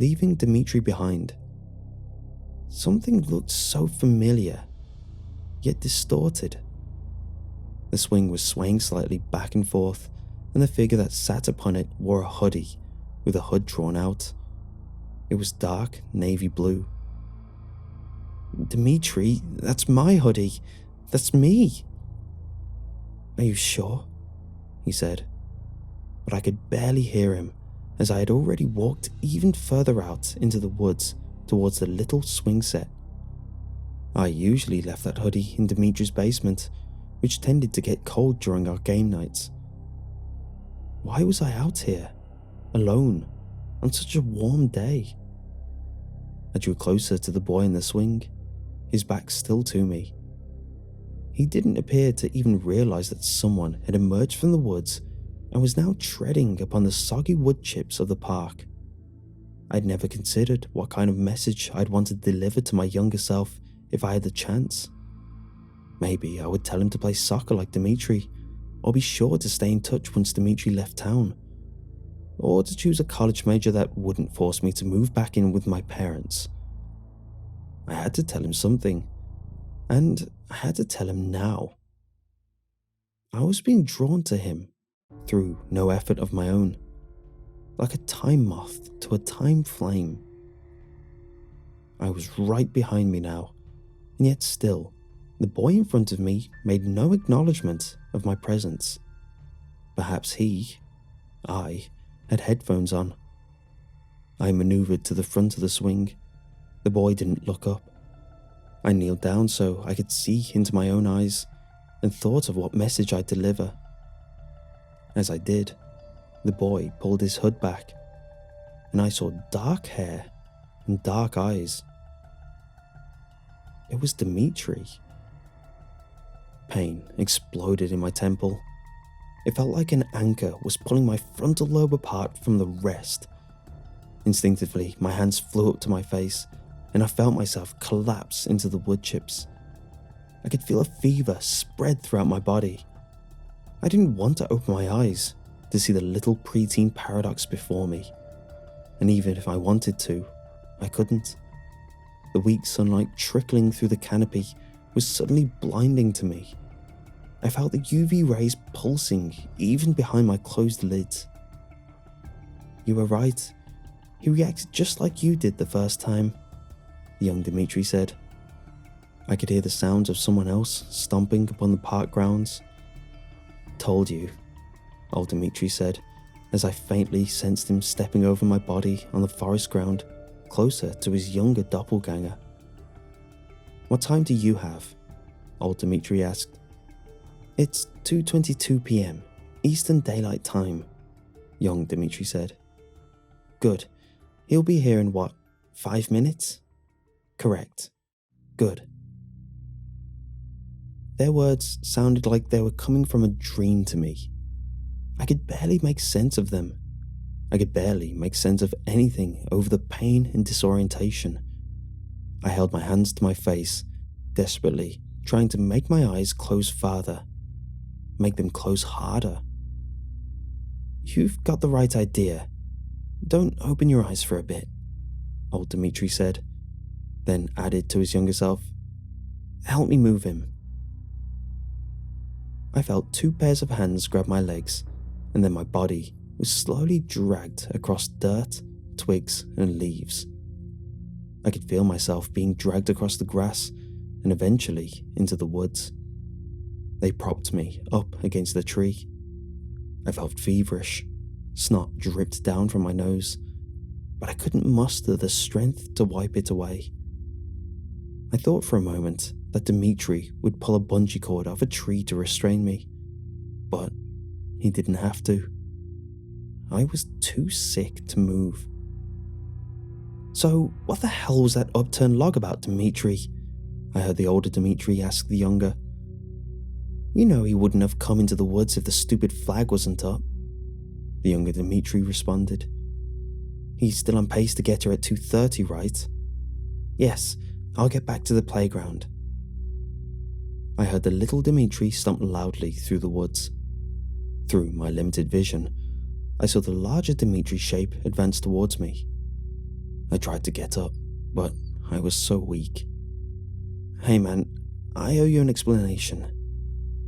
leaving Dimitri behind. Something looked so familiar, yet distorted. The swing was swaying slightly back and forth, and the figure that sat upon it wore a hoodie with the hood drawn out. It was dark navy blue. Dimitri, that's my hoodie. That's me. Are you sure? He said. But I could barely hear him, as I had already walked even further out into the woods towards the little swing set. I usually left that hoodie in Dimitri's basement, which tended to get cold during our game nights. Why was I out here, alone, on such a warm day? I drew closer to the boy in the swing, his back still to me. He didn't appear to even realize that someone had emerged from the woods and was now treading upon the soggy wood chips of the park. I'd never considered what kind of message I'd want to deliver to my younger self if I had the chance. Maybe I would tell him to play soccer like Dimitri, or be sure to stay in touch once Dimitri left town. or to choose a college major that wouldn't force me to move back in with my parents. I had to tell him something, and I had to tell him now. I was being drawn to him through no effort of my own, like a time moth to a time flame. I was right behind me now, and yet still, the boy in front of me made no acknowledgement of my presence. Perhaps I, had headphones on. I maneuvered to the front of the swing. The boy didn't look up. I kneeled down so I could see into my own eyes and thought of what message I'd deliver. As I did, the boy pulled his hood back, and I saw dark hair and dark eyes. It was Dimitri. Pain exploded in my temple. It felt like an anchor was pulling my frontal lobe apart from the rest. Instinctively, my hands flew up to my face, and I felt myself collapse into the wood chips. I could feel a fever spread throughout my body. I didn't want to open my eyes to see the little preteen paradox before me, and even if I wanted to, I couldn't. The weak sunlight trickling through the canopy was suddenly blinding to me. I felt the UV rays pulsing even behind my closed lids. "You were right. He reacted just like you did the first time," young Dimitri said. I could hear the sounds of someone else stomping upon the park grounds. "Told you," old Dimitri said, as I faintly sensed him stepping over my body on the forest ground, closer to his younger doppelganger. "What time do you have?" old Dimitri asked. "It's 2:22 p.m. Eastern Daylight Time," young Dimitri said. "Good. He'll be here in what, 5 minutes?" "Correct. Good." Their words sounded like they were coming from a dream to me. I could barely make sense of them. I could barely make sense of anything over the pain and disorientation. I held my hands to my face, desperately trying to make my eyes close farther, make them close harder. "You've got the right idea. Don't open your eyes for a bit," old Dimitri said, then added to his younger self, "Help me move him." I felt 2 pairs of hands grab my legs, and then my body was slowly dragged across dirt, twigs, and leaves. I could feel myself being dragged across the grass and eventually into the woods. They propped me up against the tree. I felt feverish. Snot dripped down from my nose, but I couldn't muster the strength to wipe it away. I thought for a moment that Dimitri would pull a bungee cord off a tree to restrain me, but he didn't have to. I was too sick to move. "So, what the hell was that upturned log about, Dimitri?" I heard the older Dimitri ask the younger. "You know he wouldn't have come into the woods if the stupid flag wasn't up," the younger Dimitri responded. "He's still on pace to get here at 2:30, right?" "Yes, I'll get back to the playground." I heard the little Dimitri stomp loudly through the woods. Through my limited vision, I saw the larger Dimitri shape advance towards me. I tried to get up, but I was so weak. "Hey man, I owe you an explanation,"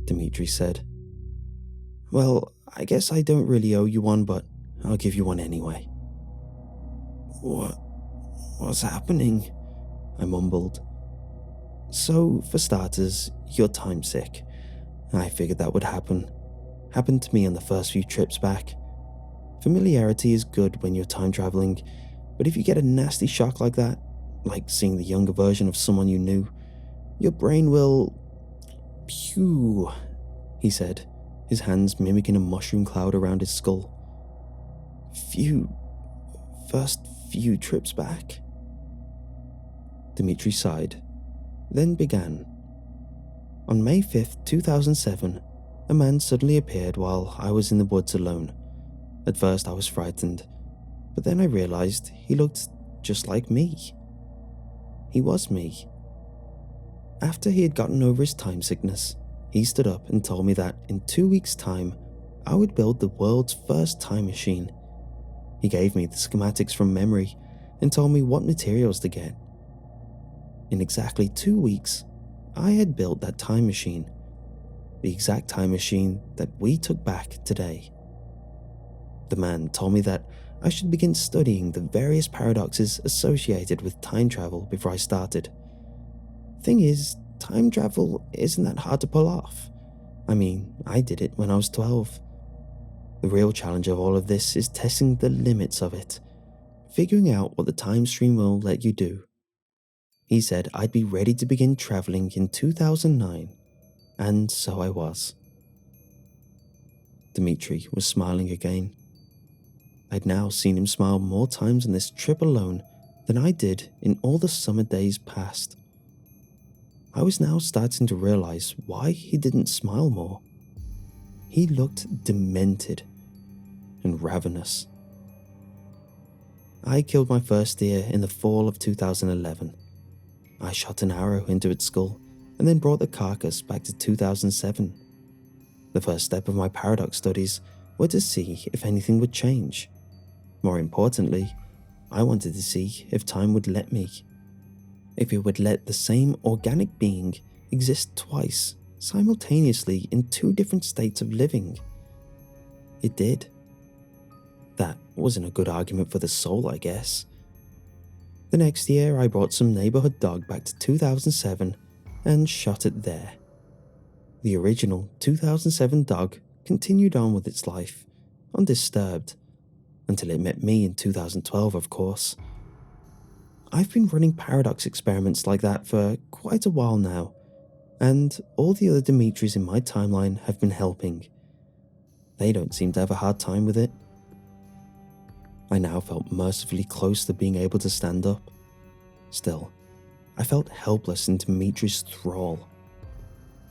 Dimitri said. "Well, I guess I don't really owe you one, but I'll give you one anyway." What's happening?" I mumbled. "So, for starters, you're time sick. I figured that would happen. Happened to me on the first few trips back. Familiarity is good when you're time traveling, but if you get a nasty shock like that, like seeing the younger version of someone you knew, your brain will... Phew, he said, his hands mimicking a mushroom cloud around his skull. First few trips back?" Dimitri sighed, then began. "On May 5th, 2007, a man suddenly appeared while I was in the woods alone. At first I was frightened, but then I realized he looked just like me. He was me. After he had gotten over his time sickness, he stood up and told me that in 2 weeks' time, I would build the world's first time machine. He gave me the schematics from memory and told me what materials to get. In exactly 2 weeks, I had built that time machine, the exact time machine that we took back today. The man told me that I should begin studying the various paradoxes associated with time travel before I started. Thing is, time travel isn't that hard to pull off. I mean, I did it when I was 12. The real challenge of all of this is testing the limits of it, figuring out what the time stream will let you do. He said I'd be ready to begin traveling in 2009, and so I was. Dimitri was smiling again. I'd now seen him smile more times on this trip alone than I did in all the summer days past. I was now starting to realize why he didn't smile more. He looked demented and ravenous. I killed my first deer in the fall of 2011. I shot an arrow into its skull and then brought the carcass back to 2007. The first step of my paradox studies were to see if anything would change. More importantly, I wanted to see if time would let me. If it would let the same organic being exist twice, simultaneously in 2 different states of living. It did. That wasn't a good argument for the soul, I guess. The next year, I brought some neighborhood dog back to 2007 and shot it there. The original 2007 dog continued on with its life, undisturbed, until it met me in 2012, of course. I've been running paradox experiments like that for quite a while now, and all the other Dimitris in my timeline have been helping. They don't seem to have a hard time with it. I now felt mercifully close to being able to stand up. Still, I felt helpless in Dimitri's thrall.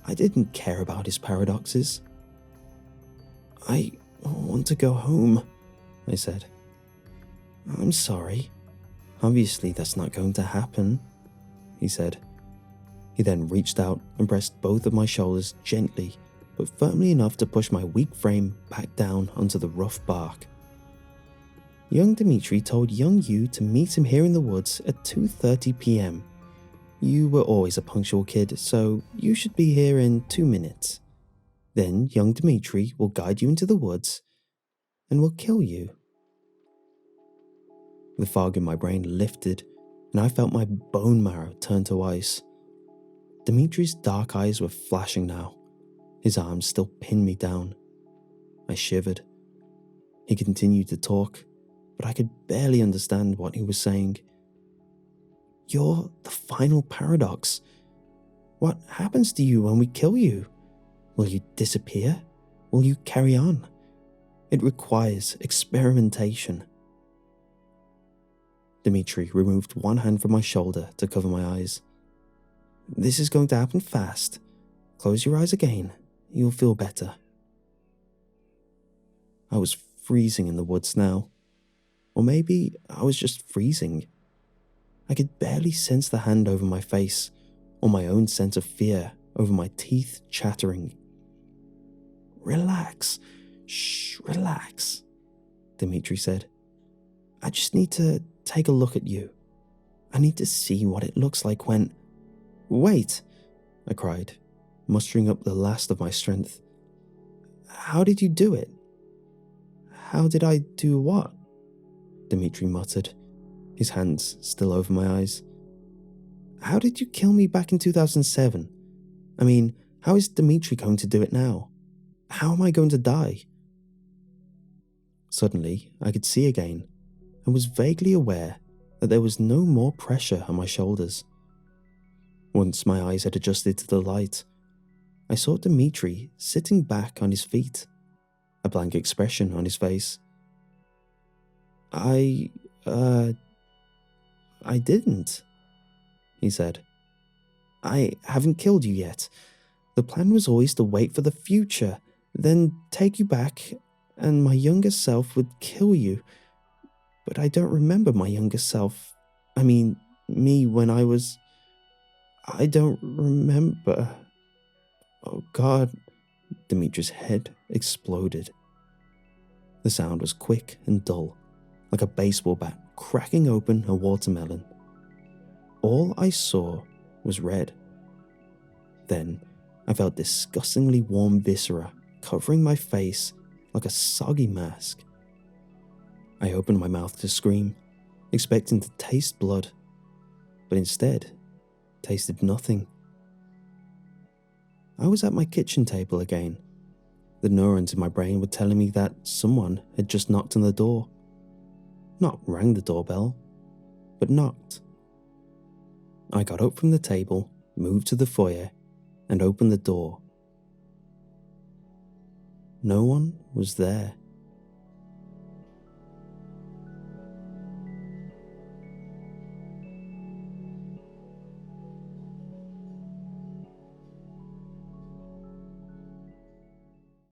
I didn't care about his paradoxes. I want to go home, I said. I'm sorry. Obviously that's not going to happen, he said. He then reached out and pressed both of my shoulders gently, but firmly enough to push my weak frame back down onto the rough bark. Young Dimitri told young you to meet him here in the woods at 2:30 p.m. You were always a punctual kid, so you should be here in 2 minutes. Then young Dimitri will guide you into the woods and will kill you. The fog in my brain lifted, and I felt my bone marrow turn to ice. Dimitri's dark eyes were flashing now. His arms still pinned me down. I shivered. He continued to talk, but I could barely understand what he was saying. You're the final paradox. What happens to you when we kill you? Will you disappear? Will you carry on? It requires experimentation. Dimitri removed one hand from my shoulder to cover my eyes. This is going to happen fast. Close your eyes again. You'll feel better. I was freezing in the woods now. Or maybe I was just freezing. I could barely sense the hand over my face, or my own sense of fear over my teeth chattering. Relax. Shh, relax, Dimitri said. I just need to take a look at you. I need to see what it looks like when... Wait, I cried, mustering up the last of my strength. How did you do it? How did I do what? Dimitri muttered, his hands still over my eyes. How did you kill me back in 2007? I mean, how is Dimitri going to do it now? How am I going to die? Suddenly, I could see again, and was vaguely aware that there was no more pressure on my shoulders. Once my eyes had adjusted to the light, I saw Dimitri sitting back on his feet, a blank expression on his face. I didn't, he said. I haven't killed you yet. The plan was always to wait for the future, then take you back, and my younger self would kill you. But I don't remember my younger self. I mean, me when I was... I don't remember. Oh God, Dimitri's head exploded. The sound was quick and dull, like a baseball bat cracking open a watermelon. All I saw was red. Then I felt disgustingly warm viscera covering my face like a soggy mask. I opened my mouth to scream, expecting to taste blood, but instead tasted nothing. I was at my kitchen table again. The neurons in my brain were telling me that someone had just knocked on the door. Not rang the doorbell, but knocked. I got up from the table, moved to the foyer, and opened the door. No one was there.